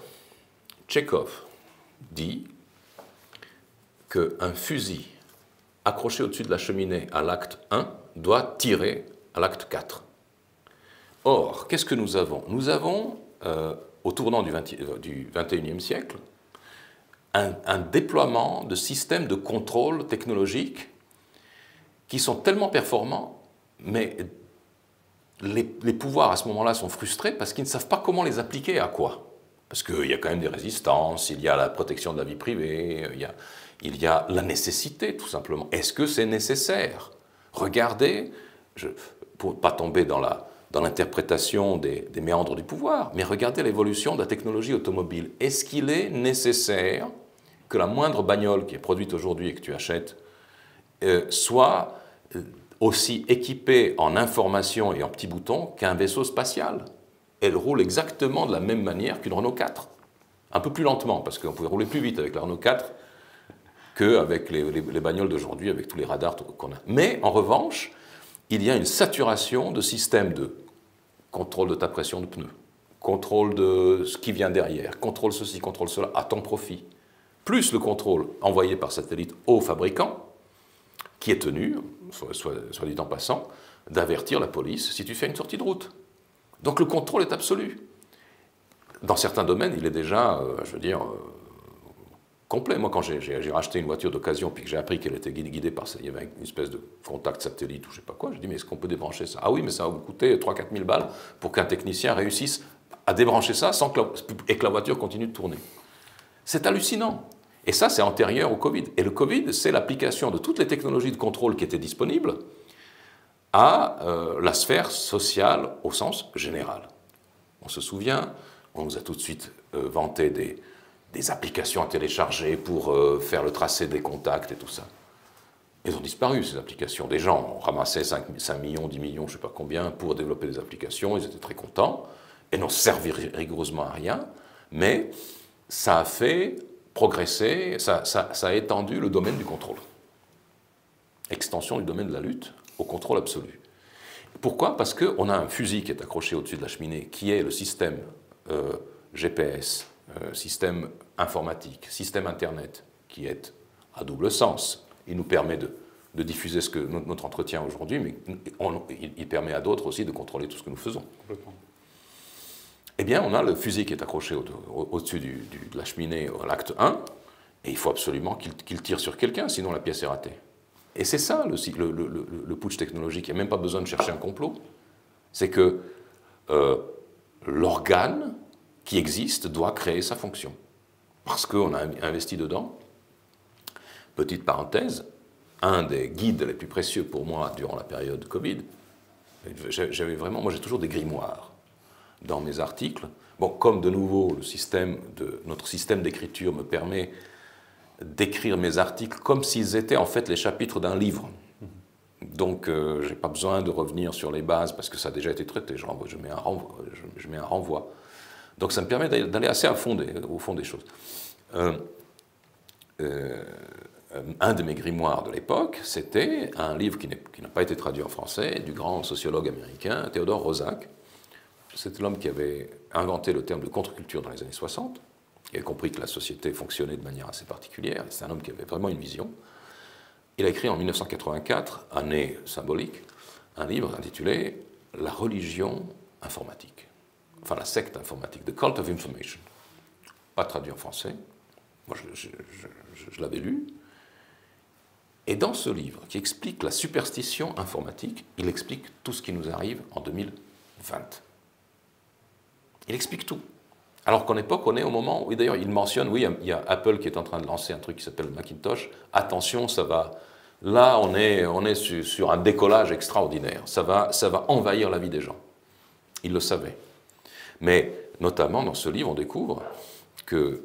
Tchekhov dit qu'un fusil accroché au-dessus de la cheminée à l'acte 1 doit tirer à l'acte 4. Or, qu'est-ce que nous avons? Nous avons, au tournant du XXIe siècle, un déploiement de systèmes de contrôle technologique qui sont tellement performants, mais les pouvoirs à ce moment-là sont frustrés parce qu'ils ne savent pas comment les appliquer à quoi. Parce qu'il y a quand même des résistances, il y a la protection de la vie privée, il y a la nécessité tout simplement. Est-ce que c'est nécessaire? Regardez, pour ne pas tomber dans l'interprétation des méandres du pouvoir, mais regardez l'évolution de la technologie automobile. Est-ce qu'il est nécessaire que la moindre bagnole qui est produite aujourd'hui et que tu achètes soit aussi équipée en information et en petits boutons qu'un vaisseau spatial? Elle roule exactement de la même manière qu'une Renault 4. Un peu plus lentement, parce qu'on pouvait rouler plus vite avec la Renault 4 qu'avec les bagnoles d'aujourd'hui, avec tous les radars qu'on a. Mais en revanche, il y a une saturation de systèmes de contrôle de ta pression de pneu, contrôle de ce qui vient derrière, contrôle ceci, contrôle cela, à ton profit. Plus le contrôle envoyé par satellite au fabricant, qui est tenu, soit dit en passant, d'avertir la police si tu fais une sortie de route. Donc le contrôle est absolu. Dans certains domaines, il est déjà, complet. Moi, quand j'ai racheté une voiture d'occasion, puis que j'ai appris qu'elle était guidée par ça, il y avait une espèce de contact satellite ou je ne sais pas quoi, je dis, mais est-ce qu'on peut débrancher ça? Ah oui, mais ça va vous coûter 3 000 à 4 000 balles pour qu'un technicien réussisse à débrancher ça et que la voiture continue de tourner. C'est hallucinant. Et ça, c'est antérieur au Covid. Et le Covid, c'est l'application de toutes les technologies de contrôle qui étaient disponibles à la sphère sociale au sens général. On se souvient, on nous a tout de suite vanté des applications à télécharger pour faire le tracé des contacts et tout ça. Elles ont disparu, ces applications. Des gens ont ramassé 5 millions, 10 millions, je ne sais pas combien, pour développer des applications. Ils étaient très contents. Elles n'ont servi rigoureusement à rien. Mais ça a fait progresser, ça a étendu le domaine du contrôle. Extension du domaine de la lutte au contrôle absolu. Pourquoi? Parce qu'on a un fusil qui est accroché au-dessus de la cheminée, qui est le système GPS, système informatique, système Internet, qui est à double sens. Il nous permet de diffuser ce que notre entretien aujourd'hui, mais il permet à d'autres aussi de contrôler tout ce que nous faisons. Eh bien, on a le fusil qui est accroché au-dessus de la cheminée à l'acte 1, et il faut absolument qu'il tire sur quelqu'un, sinon la pièce est ratée. Et c'est ça le putsch technologique. Il n'y a même pas besoin de chercher un complot. C'est que l'organe qui existe doit créer sa fonction. Parce qu'on a investi dedans. Petite parenthèse, un des guides les plus précieux pour moi durant la période Covid, moi j'ai toujours des grimoires dans mes articles. Bon, comme de nouveau notre système d'écriture me permet d'écrire mes articles comme s'ils étaient en fait les chapitres d'un livre. Donc je n'ai pas besoin de revenir sur les bases parce que ça a déjà été traité, je mets un renvoi. Donc ça me permet d'aller assez au fond des choses. Un de mes grimoires de l'époque, c'était un livre qui n'a pas été traduit en français, du grand sociologue américain Theodore Roszak. C'était l'homme qui avait inventé le terme de contre-culture dans les années 60, qui avait compris que la société fonctionnait de manière assez particulière. C'est un homme qui avait vraiment une vision. il a écrit en 1984, année symbolique, un livre intitulé « La religion informatique », enfin la secte informatique, « The Cult of Information », pas traduit en français, moi je l'avais lu, et dans ce livre qui explique la superstition informatique, il explique tout ce qui nous arrive en 2020. Il explique tout. Alors qu'en époque, on est au moment où, d'ailleurs, il mentionne, oui, il y a Apple qui est en train de lancer un truc qui s'appelle Macintosh. Attention, ça va. Là, on est sur un décollage extraordinaire. Ça va envahir la vie des gens. Il le savait. Mais, notamment, dans ce livre, on découvre que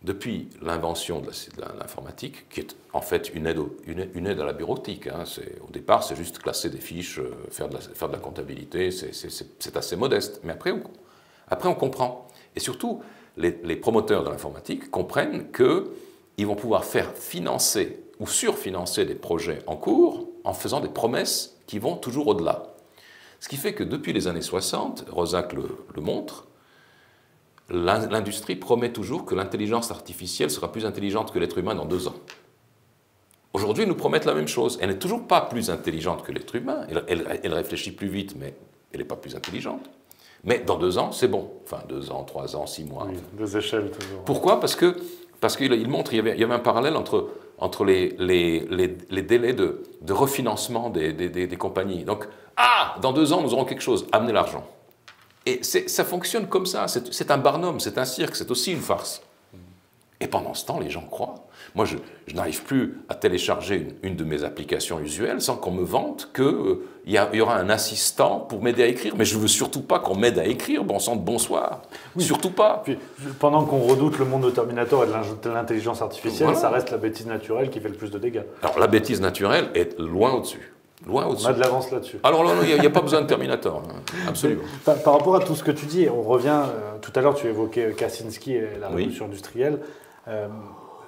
depuis l'invention de l'informatique, qui est en fait une aide à la bureautique, hein, au départ, c'est juste classer des fiches, faire de la comptabilité, c'est assez modeste. Mais après, on comprend. Et surtout, les promoteurs de l'informatique comprennent qu'ils vont pouvoir faire financer ou surfinancer des projets en cours en faisant des promesses qui vont toujours au-delà. Ce qui fait que depuis les années 60, Roszak le montre, l'industrie promet toujours que l'intelligence artificielle sera plus intelligente que l'être humain dans 2 ans. Aujourd'hui, ils nous promettent la même chose. Elle n'est toujours pas plus intelligente que l'être humain. Elle réfléchit plus vite, mais elle n'est pas plus intelligente. Mais dans 2 ans, c'est bon. Enfin, 2 ans, 3 ans, 6 mois. Oui, 2 échelles toujours. Pourquoi ? Parce qu'il montre qu'il y avait un parallèle entre les délais de refinancement des compagnies. Donc, dans 2 ans, nous aurons quelque chose. Amenez l'argent. Et ça fonctionne comme ça. C'est un barnum, c'est un cirque, c'est aussi une farce. Et pendant ce temps, les gens croient. Moi, je n'arrive plus à télécharger une de mes applications usuelles sans qu'on me vante qu'il y aura un assistant pour m'aider à écrire. Mais je ne veux surtout pas qu'on m'aide à écrire, bon sang de bonsoir. Oui. Surtout pas. Puis, pendant qu'on redoute le monde de Terminator et de l'intelligence artificielle, voilà. Ça reste la bêtise naturelle qui fait le plus de dégâts. Alors, la bêtise naturelle est loin au-dessus. On a de l'avance là-dessus. Alors là, il n'y a pas besoin de Terminator, absolument. Par rapport à tout ce que tu dis, on revient, tout à l'heure tu évoquais Kaczynski et la révolution industrielle.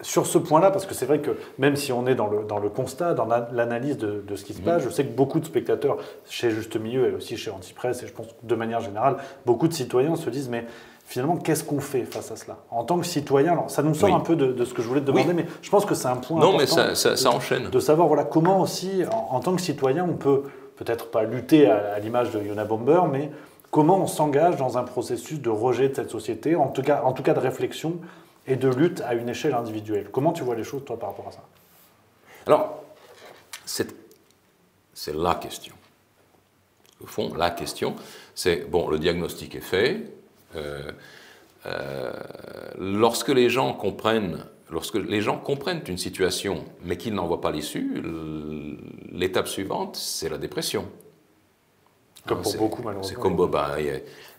Sur ce point-là, parce que c'est vrai que même si on est dans le constat, dans l'analyse de ce qui se passe, je sais que beaucoup de spectateurs chez Juste Milieu et aussi chez Antipresse, et je pense que de manière générale, beaucoup de citoyens se disent mais finalement, qu'est-ce qu'on fait face à cela ? En tant que citoyen, alors ça nous sort un peu de ce que je voulais te demander, mais je pense que c'est un point important. Non, mais ça enchaîne. De savoir voilà, comment aussi, en tant que citoyen, on peut peut-être pas lutter à l'image de Unabomber, mais comment on s'engage dans un processus de rejet de cette société, en tout cas de réflexion et de lutte à une échelle individuelle. Comment tu vois les choses, toi, par rapport à ça ? Alors, c'est la question. Au fond, la question, c'est, bon, le diagnostic est fait. Lorsque les gens comprennent une situation, mais qu'ils n'en voient pas l'issue, l'étape suivante, c'est la dépression. Comme pour beaucoup, malheureusement. C'est comme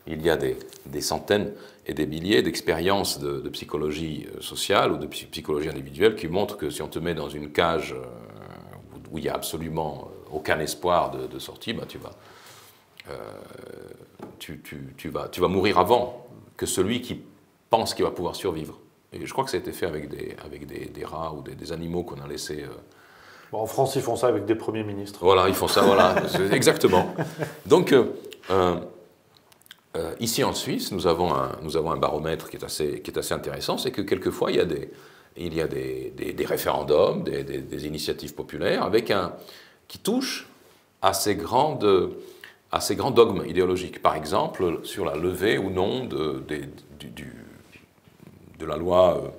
il y a des centaines et des milliers d'expériences de psychologie sociale ou de psychologie individuelle qui montrent que si on te met dans une cage où il n'y a absolument aucun espoir de sortie, ben tu vas mourir avant que celui qui pense qu'il va pouvoir survivre. Et je crois que ça a été fait avec des rats ou des animaux qu'on a laissés... Bon, en France, ils font ça avec des premiers ministres. Voilà, ils font ça, voilà, exactement. Donc, ici en Suisse, nous avons un baromètre qui est assez intéressant, c'est que quelquefois, il y a des référendums, des initiatives populaires qui touchent à ces grands dogmes idéologiques. Par exemple, sur la levée ou non de la loi,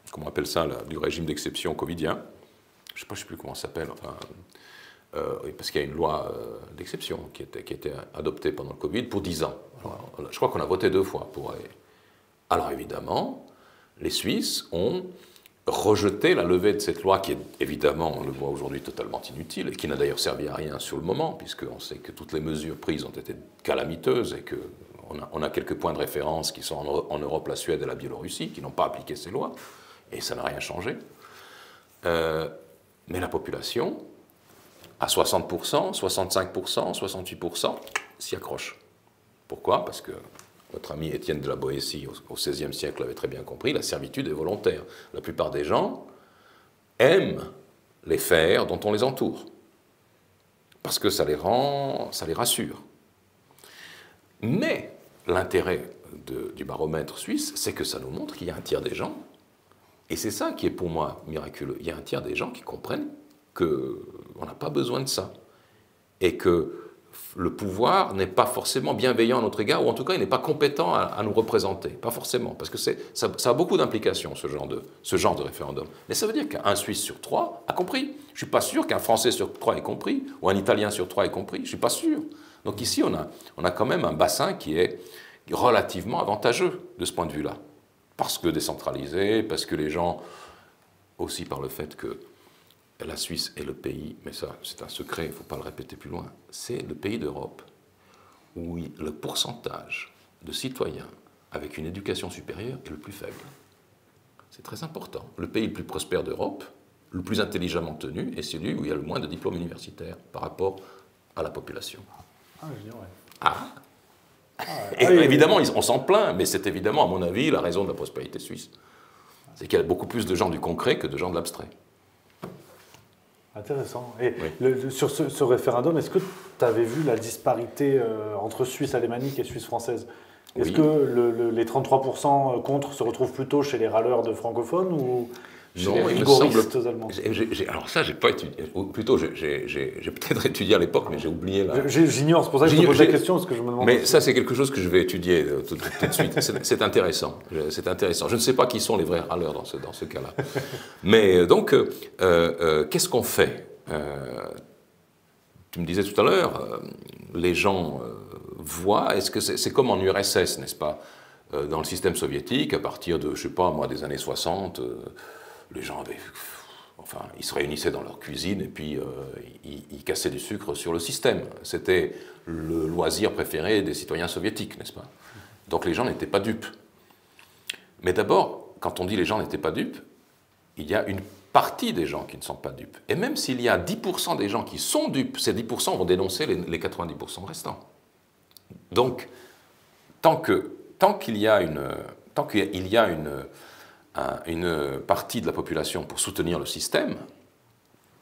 comment on appelle ça, du régime d'exception covidien. Je ne sais plus comment ça s'appelle, enfin, parce qu'il y a une loi d'exception qui a été adoptée pendant le Covid pour 10 ans. Alors, je crois qu'on a voté 2 fois pour... Alors évidemment, les Suisses ont rejeté la levée de cette loi qui est évidemment, on le voit aujourd'hui, totalement inutile et qui n'a d'ailleurs servi à rien sur le moment, puisqu'on sait que toutes les mesures prises ont été calamiteuses et qu'on a quelques points de référence qui sont en Europe, la Suède et la Biélorussie, qui n'ont pas appliqué ces lois, et ça n'a rien changé. Mais la population, à 60%, 65%, 68%, s'y accroche. Pourquoi ? Parce que notre ami Étienne de la Boétie, au XVIe siècle, l'avait très bien compris, la servitude est volontaire. La plupart des gens aiment les faire dont on les entoure, parce que ça les rassure. Mais l'intérêt du baromètre suisse, c'est que ça nous montre qu'il y a un tiers des gens, et c'est ça qui est pour moi miraculeux, il y a un tiers des gens qui comprennent qu'on n'a pas besoin de ça. Et que le pouvoir n'est pas forcément bienveillant à notre égard, ou en tout cas, il n'est pas compétent à nous représenter. Pas forcément, parce que ça a beaucoup d'implications, ce genre de référendum. Mais ça veut dire qu'un Suisse sur 3 a compris. Je ne suis pas sûr qu'un Français sur 3 ait compris, ou un Italien sur 3 ait compris. Je ne suis pas sûr. Donc ici, on a quand même un bassin qui est relativement avantageux de ce point de vue-là. Parce que décentralisé, parce que les gens, aussi par le fait que la Suisse est le pays, mais ça c'est un secret, il ne faut pas le répéter plus loin, c'est le pays d'Europe où le pourcentage de citoyens avec une éducation supérieure est le plus faible. C'est très important. Le pays le plus prospère d'Europe, le plus intelligemment tenu, est celui où il y a le moins de diplômes universitaires par rapport à la population. Ah, je dirais. Et évidemment, on s'en plaint, mais c'est évidemment, à mon avis, la raison de la prospérité suisse. C'est qu'il y a beaucoup plus de gens du concret que de gens de l'abstrait. Intéressant. Et oui. Sur ce référendum, est-ce que tu avais vu la disparité entre Suisse alémanique et Suisse française? Est-ce que les 33% contre se retrouvent plutôt chez les râleurs de francophones ou chez les rigoristes allemands? Alors ça, j'ai pas étudié. Ou plutôt, j'ai peut-être étudié à l'époque, mais j'ai oublié là. J'ignore, c'est pour ça que je te pose la question, parce que je me demande. Mais ça, c'est quelque chose que je vais étudier tout de suite. C'est intéressant. C'est intéressant. Je ne sais pas qui sont les vrais râleurs dans ce cas-là. Mais donc, qu'est-ce qu'on fait? Tu me disais tout à l'heure, les gens voient. Est-ce que c'est comme en URSS, n'est-ce pas? Dans le système soviétique, à partir de, je sais pas, moi, des années 60. Les gens ils se réunissaient dans leur cuisine et puis ils cassaient du sucre sur le système. C'était le loisir préféré des citoyens soviétiques, n'est-ce pas? Donc les gens n'étaient pas dupes. Mais d'abord, quand on dit les gens n'étaient pas dupes, il y a une partie des gens qui ne sont pas dupes. Et même s'il y a 10% des gens qui sont dupes, ces 10% vont dénoncer les 90% restants. Donc, tant qu'il y a une partie de la population pour soutenir le système,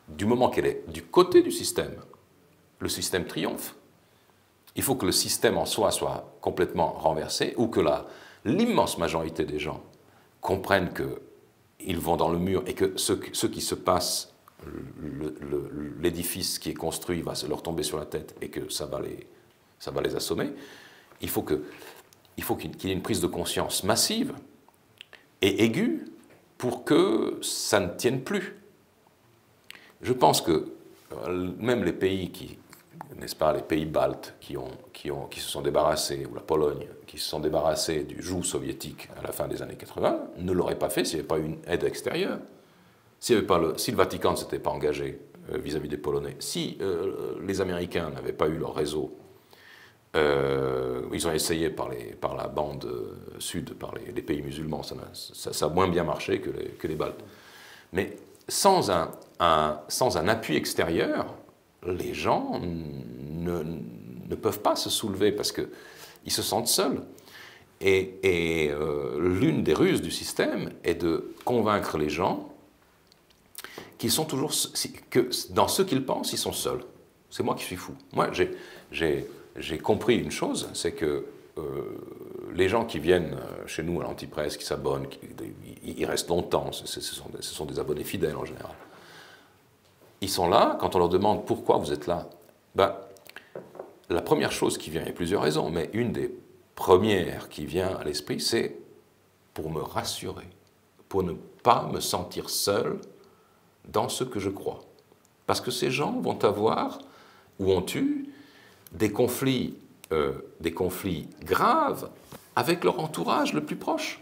du moment qu'elle est du côté du système, le système triomphe. Il faut que le système en soi soit complètement renversé ou que l'immense majorité des gens comprennent qu'ils vont dans le mur et que ce qui se passe, l'édifice qui est construit va leur tomber sur la tête et que ça va les assommer. Il faut qu'il y ait une prise de conscience massive et aiguë pour que ça ne tienne plus. Je pense que même les pays n'est-ce pas, les pays baltes qui se sont débarrassés, ou la Pologne, qui se sont débarrassés du joug soviétique à la fin des années 80, ne l'auraient pas fait s'il n'y avait pas eu une aide extérieure. Si le Vatican ne s'était pas engagé vis-à-vis des Polonais, si les Américains n'avaient pas eu leur réseau, ils ont essayé par la bande sud, par les pays musulmans, ça a moins bien marché que les Baltes. Mais sans un appui extérieur, les gens ne peuvent pas se soulever parce qu'ils se sentent seuls. Et l'une des ruses du système est de convaincre les gens qu'ils sont toujours, que dans ce qu'ils pensent, ils sont seuls. C'est moi qui suis fou. Moi, j'ai compris une chose, c'est que les gens qui viennent chez nous à l'Antipresse, qui s'abonnent, ils restent longtemps, ce sont des abonnés fidèles en général. Ils sont là, quand on leur demande pourquoi vous êtes là, la première chose qui vient, il y a plusieurs raisons, mais une des premières qui vient à l'esprit, c'est pour me rassurer, pour ne pas me sentir seul dans ce que je crois. Parce que ces gens vont avoir, ou ont eu, des conflits graves avec leur entourage le plus proche.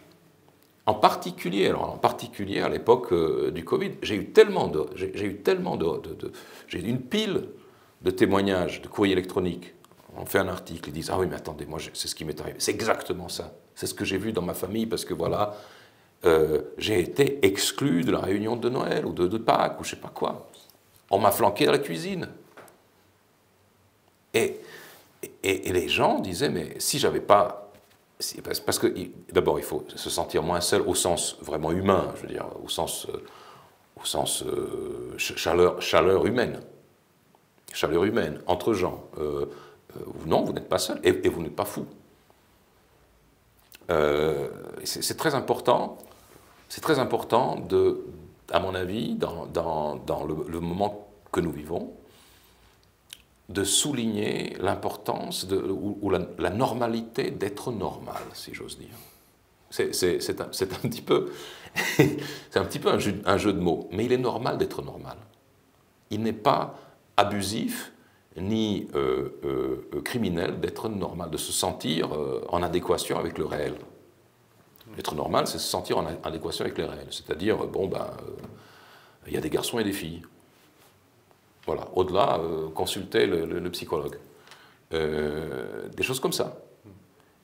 En particulier à l'époque du Covid, j'ai eu une pile de témoignages, de courriers électroniques. On fait un article, ils disent « Ah oui, mais attendez, moi, c'est ce qui m'est arrivé. » C'est exactement ça. C'est ce que j'ai vu dans ma famille, parce que voilà, j'ai été exclu de la réunion de Noël, ou de Pâques, ou je ne sais pas quoi. On m'a flanqué dans la cuisine. Et les gens disaient « Mais si j'avais pas... » Parce que, d'abord, il faut se sentir moins seul au sens vraiment humain, je veux dire, au sens chaleur humaine. Chaleur humaine, entre gens. Non, vous n'êtes pas seul, et vous n'êtes pas fou. C'est très important, à mon avis, dans le moment que nous vivons, de souligner l'importance ou la normalité d'être normal, si j'ose dire. C'est un petit peu, c'est un petit peu un jeu de mots, mais il est normal d'être normal. Il n'est pas abusif ni criminel d'être normal, de se sentir en adéquation avec le réel. Être normal, c'est se sentir en adéquation avec le réel. C'est-à-dire, bon, ben, il y a des garçons et des filles. Voilà. Au-delà, consulter le psychologue. Des choses comme ça.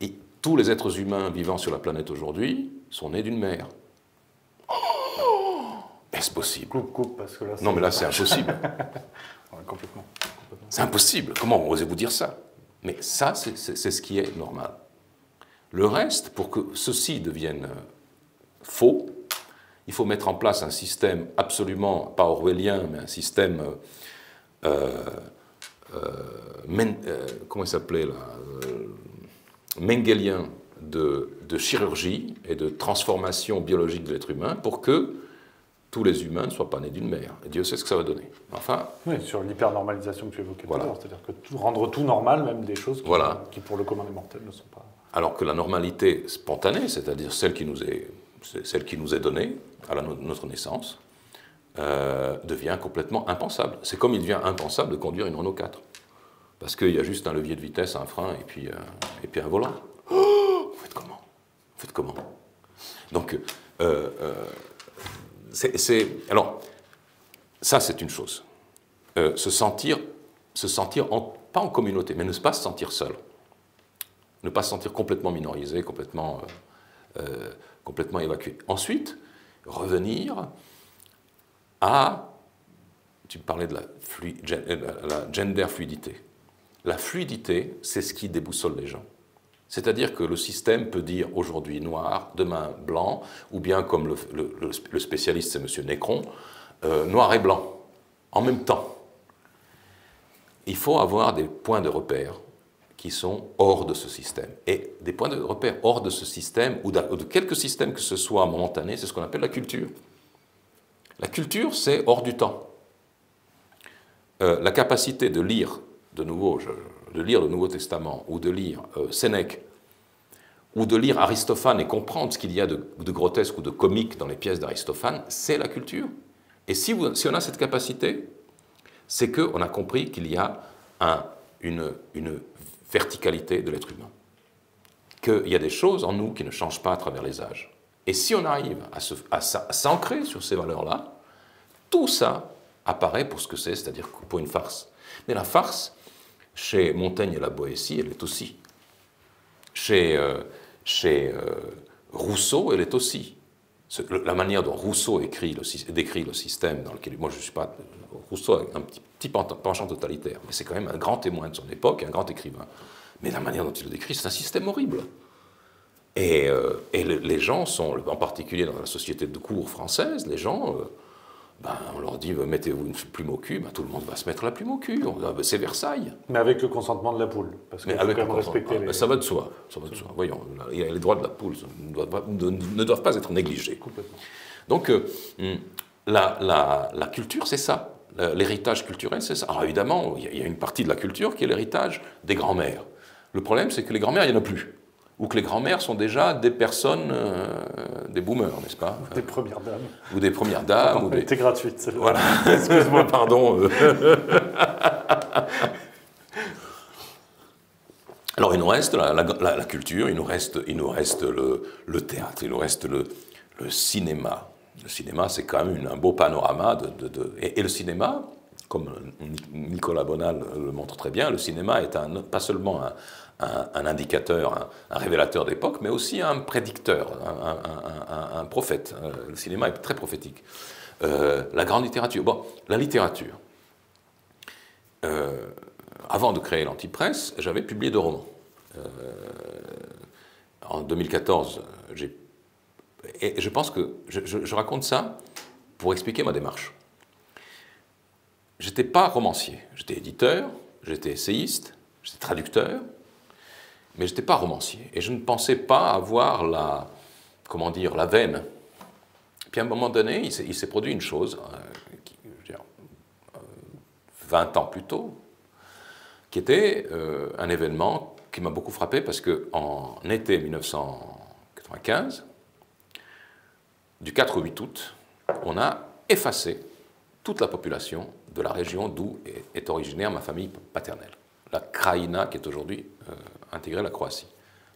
Et tous les êtres humains vivant sur la planète aujourd'hui sont nés d'une mère. Oh, est-ce possible? Coupe, parce que là... Non, mais là, c'est impossible. Ouais, complètement. C'est impossible. Comment osez-vous dire ça? Mais ça, c'est ce qui est normal. Le reste, pour que ceci devienne faux, il faut mettre en place un système absolument, pas orwellien, mais un système, comment il s'appelait là, mengelien de chirurgie et de transformation biologique de l'être humain pour que tous les humains ne soient pas nés d'une mère. Et Dieu sait ce que ça va donner. Enfin, oui, sur l'hypernormalisation que tu évoquais voilà. tout à l'heure, c'est-à-dire que rendre tout normal, même des choses qui, voilà. qui pour le commun des mortels ne sont pas... Alors que la normalité spontanée, c'est-à-dire celle qui nous est donnée à notre naissance, devient complètement impensable. C'est comme il devient impensable de conduire une Renault 4. Parce qu'il y a juste un levier de vitesse, un frein et puis un volant. Oh, vous faites comment? Vous faites comment? Donc, alors, ça c'est une chose. Se sentir pas en communauté, mais ne pas se sentir seul. Ne pas se sentir complètement minorisé, complètement évacué. Ensuite, revenir à, tu me parlais de la gender fluidité. La fluidité, c'est ce qui déboussole les gens. C'est-à-dire que le système peut dire aujourd'hui noir, demain blanc, ou bien comme le spécialiste, c'est M. Nécron, noir et blanc, en même temps. Il faut avoir des points de repère qui sont hors de ce système. Et des points de repère hors de ce système, ou de quelque système que ce soit momentané, c'est ce qu'on appelle la culture. La culture, c'est hors du temps. La capacité de lire de nouveau, de lire le Nouveau Testament, ou de lire Sénèque, ou de lire Aristophane et comprendre ce qu'il y a de grotesque ou de comique dans les pièces d'Aristophane, c'est la culture. Et si on a cette capacité, c'est qu'on a compris qu'il y a une verticalité de l'être humain. Qu'il y a des choses en nous qui ne changent pas à travers les âges. Et si on arrive à s'ancrer sur ces valeurs-là, tout ça apparaît pour ce que c'est, c'est-à-dire pour une farce. Mais la farce, chez Montaigne et la Boétie, elle est aussi. Chez Rousseau, elle est aussi. La manière dont Rousseau décrit le système dans lequel... Moi, je ne suis pas... Rousseau a un petit penchant totalitaire, mais c'est quand même un grand témoin de son époque, un grand écrivain. Mais la manière dont il le décrit, c'est un système horrible. Et les gens sont, en particulier dans la société de cour française, les gens... on leur dit, mettez-vous une plume au cul, tout le monde va se mettre la plume au cul, c'est Versailles. Mais avec le consentement de la poule, parce qu'il faut quand même respecter les... Ça va de soi, ça va de soi. Voyons, les droits de la poule ne doivent pas être négligés. Complètement. Donc, la culture, c'est ça. L'héritage culturel, c'est ça. Alors évidemment, il y a une partie de la culture qui est l'héritage des grands-mères. Le problème, c'est que les grands-mères, il n'y en a plus. Ou que les grands-mères sont déjà des personnes, des boomers, n'est-ce pas? Des premières dames. Ou des premières dames. Ou des... C'était gratuite, celle-là. Voilà, excuse-moi, pardon. Alors, il nous reste la culture, il nous reste le théâtre, il nous reste le cinéma. Le cinéma, c'est quand même un beau panorama. Et le cinéma, comme Nicolas Bonal le montre très bien, le cinéma est pas seulement un indicateur, un révélateur d'époque, mais aussi un prédicteur, un prophète. Le cinéma est très prophétique. La grande littérature. Bon, la littérature. Avant de créer l'Antipresse, j'avais publié 2 romans. En 2014, et je pense que je raconte ça pour expliquer ma démarche. Je n'étais pas romancier. J'étais éditeur, j'étais essayiste, j'étais traducteur, mais je n'étais pas romancier. Et je ne pensais pas avoir la veine. Puis à un moment donné, il s'est produit une chose, 20 ans plus tôt, qui était un événement qui m'a beaucoup frappé parce qu'en été 1995, du 4 au 8 août, on a effacé toute la population de la région d'où est originaire ma famille paternelle, la Krajina qui est aujourd'hui intégrée à la Croatie.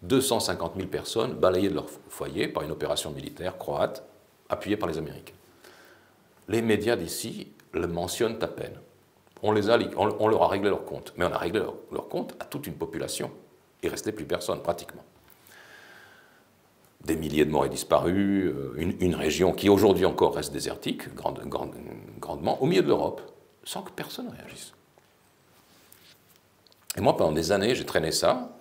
250 000 personnes balayées de leur foyer par une opération militaire croate appuyée par les Américains. Les médias d'ici le mentionnent à peine. On leur a réglé leur compte, mais on a réglé leur compte à toute une population. Il ne restait plus personne, pratiquement. Des milliers de morts et disparus, une région qui aujourd'hui encore reste désertique, grandement, au milieu de l'Europe, sans que personne réagisse. Et moi, pendant des années, j'ai traîné ça.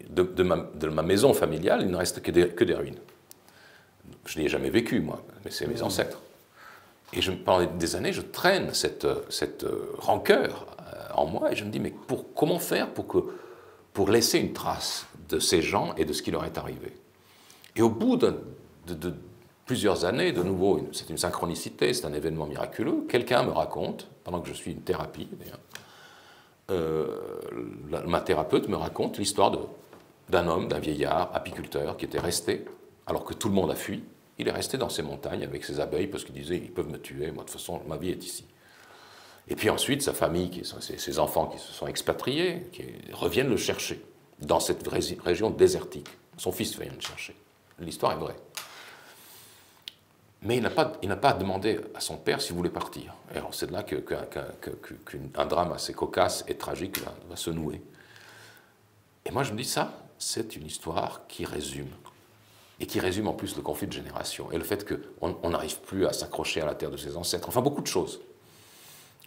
De ma maison familiale, il ne reste que des ruines. Je n'y ai jamais vécu, moi, mais c'est mes ancêtres. Et pendant des années, je traîne cette rancœur en moi, et je me dis, mais comment faire pour laisser une trace de ces gens et de ce qui leur est arrivé? Et au bout de plusieurs années, de nouveau, c'est une synchronicité, c'est un événement miraculeux, quelqu'un me raconte, pendant que je suis une thérapie, ma thérapeute me raconte l'histoire d'un homme, d'un vieillard, apiculteur, qui était resté, alors que tout le monde a fui, il est resté dans ces montagnes avec ses abeilles, parce qu'il disait, ils peuvent me tuer, moi de toute façon, ma vie est ici. Et puis ensuite, sa famille, ses enfants qui se sont expatriés, qui reviennent le chercher, dans cette région désertique. Son fils vient le chercher. L'histoire est vraie. Mais il n'a pas demandé à son père s'il voulait partir. Et alors c'est de là qu'un drame assez cocasse et tragique va se nouer. Et moi je me dis, ça, c'est une histoire qui résume. Et qui résume en plus le conflit de génération. Et le fait qu'on n'arrive plus à s'accrocher à la terre de ses ancêtres. Enfin, beaucoup de choses.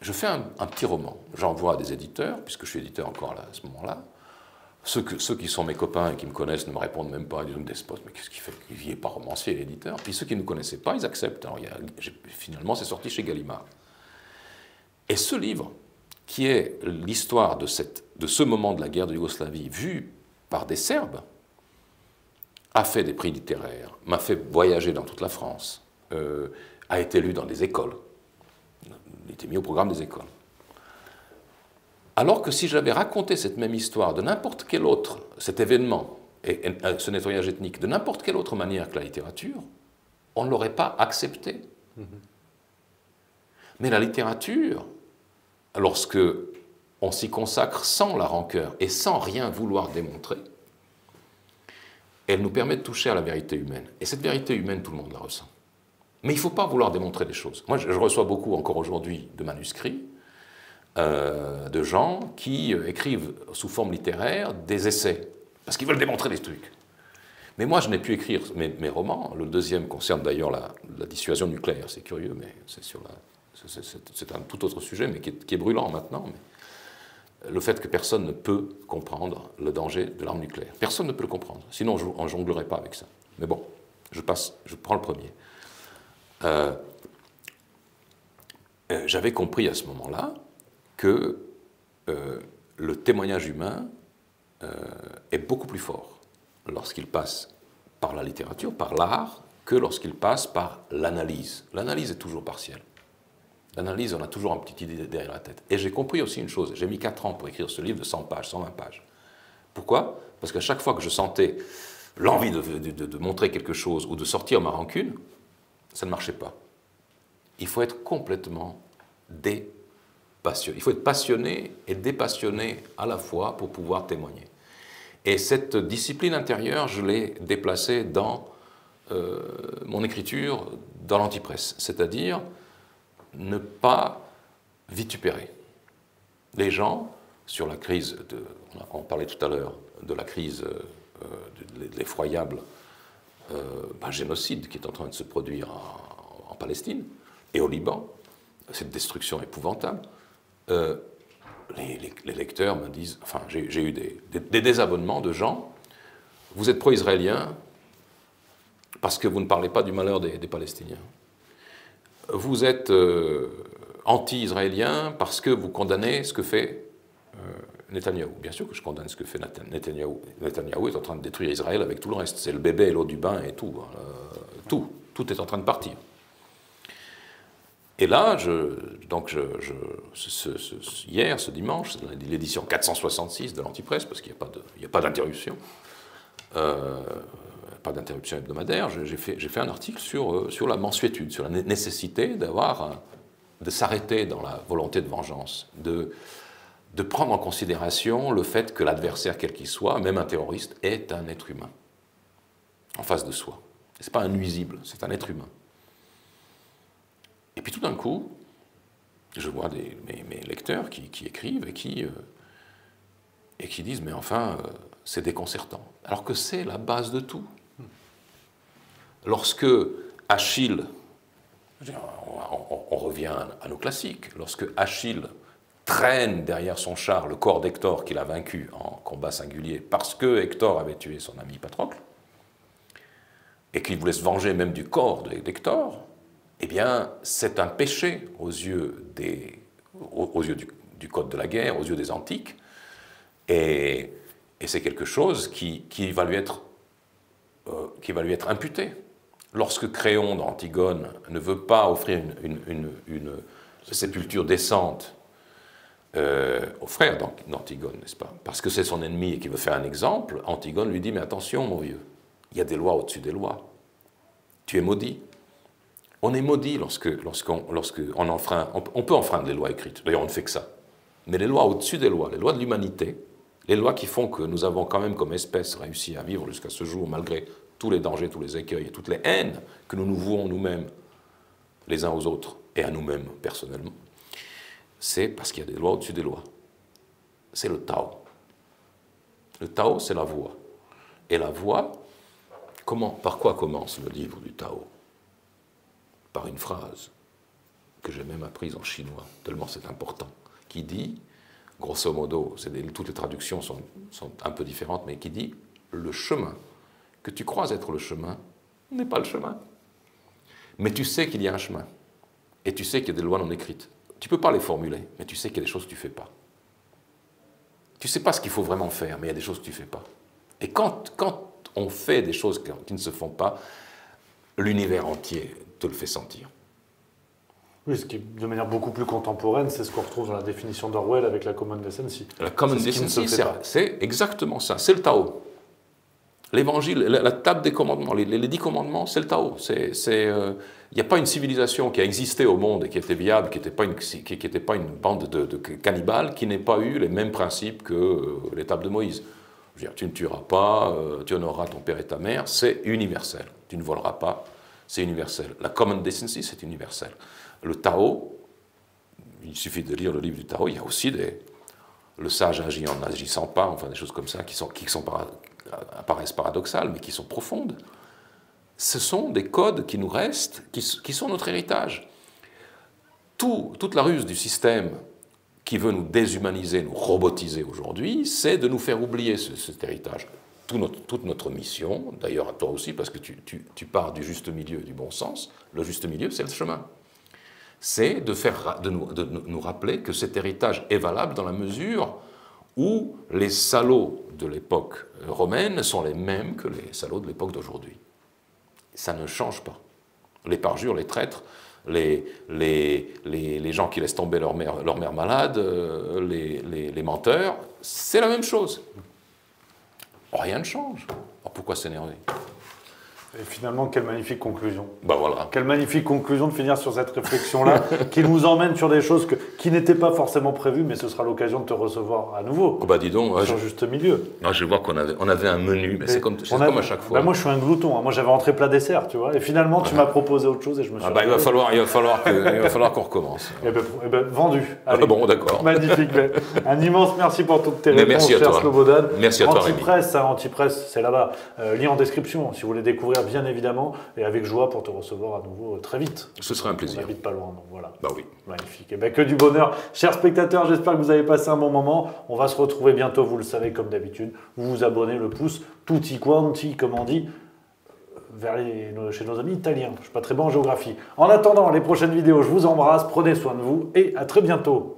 Je fais un petit roman. J'envoie à des éditeurs, puisque je suis éditeur encore à ce moment-là. Ceux qui sont mes copains et qui me connaissent ne me répondent même pas, ils disent Despote, mais qu'est-ce qu'il fait? Il n'est pas romancier, l'éditeur. Puis ceux qui ne me connaissaient pas, ils acceptent. Alors, finalement, c'est sorti chez Gallimard. Et ce livre, qui est l'histoire de ce moment de la guerre de Yougoslavie, vu par des Serbes, a fait des prix littéraires, m'a fait voyager dans toute la France, a été lu dans des écoles. Il était mis au programme des écoles. Alors que si j'avais raconté cette même histoire de n'importe quel autre, cet événement, et ce nettoyage ethnique, de n'importe quelle autre manière que la littérature, on ne l'aurait pas accepté. Mais la littérature, lorsque on s'y consacre sans la rancœur et sans rien vouloir démontrer, elle nous permet de toucher à la vérité humaine. Et cette vérité humaine, tout le monde la ressent. Mais il ne faut pas vouloir démontrer des choses. Moi, je reçois beaucoup, encore aujourd'hui, de manuscrits, de gens qui écrivent sous forme littéraire des essais, parce qu'ils veulent démontrer des trucs. Mais moi, je n'ai pu écrire mes romans. Le deuxième concerne d'ailleurs la dissuasion nucléaire. C'est curieux, mais c'est un tout autre sujet, mais qui est brûlant maintenant. Mais le fait que personne ne peut comprendre le danger de l'arme nucléaire. Personne ne peut le comprendre, sinon on ne jonglerait pas avec ça. Mais bon, je prends le premier. J'avais compris à ce moment-là que le témoignage humain est beaucoup plus fort lorsqu'il passe par la littérature, par l'art, que lorsqu'il passe par l'analyse. L'analyse est toujours partielle. L'analyse, on a toujours une petite idée derrière la tête. Et j'ai compris aussi une chose, j'ai mis 4 ans pour écrire ce livre de 100 pages, 120 pages. Pourquoi? Parce qu'à chaque fois que je sentais l'envie de montrer quelque chose ou de sortir ma rancune, ça ne marchait pas. Il faut être complètement dépassionné. Il faut être passionné et dépassionné à la fois pour pouvoir témoigner. Et cette discipline intérieure, je l'ai déplacée dans mon écriture, dans l'antipresse. C'est-à-dire ne pas vitupérer. Les gens, sur la crise, on parlait tout à l'heure de la crise de l'effroyable génocide qui est en train de se produire en Palestine et au Liban, cette destruction épouvantable, les lecteurs me disent, enfin j'ai eu des désabonnements de gens, vous êtes pro-israélien parce que vous ne parlez pas du malheur des Palestiniens. Vous êtes anti-israélien parce que vous condamnez ce que fait Netanyahou. Bien sûr que je condamne ce que fait Netanyahou. Netanyahou est en train de détruire Israël avec tout le reste. C'est le bébé et l'eau du bain et tout. Tout est en train de partir. Et là, donc hier, ce dimanche, c'est l'édition 466 de l'Antipresse, parce qu'il n'y a pas d'interruption, pas d'interruption hebdomadaire, j'ai fait un article sur la mansuétude, sur la nécessité de s'arrêter dans la volonté de vengeance, de prendre en considération le fait que l'adversaire, quel qu'il soit, même un terroriste, est un être humain, en face de soi. Ce n'est pas un nuisible, c'est un être humain. Et puis tout d'un coup, je vois mes lecteurs qui écrivent et qui disent « mais enfin, c'est déconcertant ». Alors que c'est la base de tout. Lorsque Achille, on revient à nos classiques, lorsque Achille traîne derrière son char le corps d'Hector qu'il a vaincu en combat singulier parce que Hector avait tué son ami Patrocle, et qu'il voulait se venger même du corps d'Hector, eh bien, c'est un péché aux yeux du code de la guerre, aux yeux des antiques, et c'est quelque chose qui va lui être imputé. Lorsque Créon d'Antigone ne veut pas offrir une sépulture décente au frère d'Antigone, n'est-ce pas? Parce que c'est son ennemi et qu'il veut faire un exemple, Antigone lui dit « mais attention, mon vieux, il y a des lois au-dessus des lois. Tu es maudit. » On est maudit lorsqu'on enfreint. On peut enfreindre les lois écrites, d'ailleurs on ne fait que ça. Mais les lois au-dessus des lois, les lois de l'humanité, les lois qui font que nous avons quand même comme espèce réussi à vivre jusqu'à ce jour, malgré tous les dangers, tous les écueils et toutes les haines que nous nous vouons nous-mêmes, les uns aux autres, et à nous-mêmes personnellement, c'est parce qu'il y a des lois au-dessus des lois. C'est le Tao. Le Tao, c'est la voie. Et la voie, par quoi commence le livre du Tao? Par une phrase que j'ai même apprise en chinois, tellement c'est important, qui dit, grosso modo, toutes les traductions sont un peu différentes, mais qui dit « le chemin que tu crois être le chemin n'est pas le chemin. Mais tu sais qu'il y a un chemin, et tu sais qu'il y a des lois non écrites. Tu ne peux pas les formuler, mais tu sais qu'il y a des choses que tu ne fais pas. Tu ne sais pas ce qu'il faut vraiment faire, mais il y a des choses que tu ne fais pas. Et quand on fait des choses qui ne se font pas, l'univers entier te le fait sentir. Oui, ce qui, de manière beaucoup plus contemporaine, c'est ce qu'on retrouve dans la définition d'Orwell avec la common decency. La common decency, c'est exactement ça, c'est le Tao. L'évangile, la table des commandements, les 10 commandements, c'est le Tao. Il n'y a pas une civilisation qui a existé au monde et qui était viable, qui n'était pas une bande de cannibales, qui n'ait pas eu les mêmes principes que les tables de Moïse. Je veux dire, tu ne tueras pas, tu honoreras ton père et ta mère, c'est universel. Tu ne voleras pas, c'est universel. La common decency, c'est universel. Le Tao, il suffit de lire le livre du Tao, il y a aussi le sage agit en n'agissant pas, enfin des choses comme ça, qui apparaissent paradoxales, mais qui sont profondes. Ce sont des codes qui nous restent, qui sont notre héritage. Toute la ruse du système qui veut nous déshumaniser, nous robotiser aujourd'hui, c'est de nous faire oublier cet héritage. Toute notre mission, d'ailleurs à toi aussi, parce que tu pars du juste milieu, du bon sens, le juste milieu, c'est le chemin. C'est de nous rappeler que cet héritage est valable dans la mesure où les salauds de l'époque romaine sont les mêmes que les salauds de l'époque d'aujourd'hui. Ça ne change pas. Les parjures, les traîtres, les gens qui laissent tomber leur mère malade, les menteurs, c'est la même chose. Rien ne change. Alors pourquoi s'énerver? Et finalement, quelle magnifique conclusion. Ben voilà. Quelle magnifique conclusion de finir sur cette réflexion-là qui nous emmène sur des choses qui n'étaient pas forcément prévues, mais ce sera l'occasion de te recevoir à nouveau. Oh bah dis donc, sur juste milieu. Non, je vois qu'on avait un menu, mais c'est comme à chaque fois. Bah moi, je suis un glouton. Hein. Moi, j'avais entrée plat dessert, tu vois. Et finalement, tu m'as proposé autre chose et je me suis. Il va falloir qu'on recommence. Eh ben, vendu. Allez. Bon, d'accord. Magnifique. Un immense merci pour toutes tes réponses, cher Slobodan. Merci à toi, Rémi. Antipresse, c'est là-bas. Lien en description, si vous voulez découvrir bien évidemment, et avec joie pour te recevoir à nouveau très vite. Ce sera un plaisir. On n'habite pas loin, donc voilà. Bah oui. Magnifique. Et bien que du bonheur. Chers spectateurs, j'espère que vous avez passé un bon moment. On va se retrouver bientôt, vous le savez, comme d'habitude. Vous vous abonnez, le pouce, tutti quanti, comme on dit, chez nos amis italiens. Je ne suis pas très bon en géographie. En attendant les prochaines vidéos, je vous embrasse, prenez soin de vous et à très bientôt.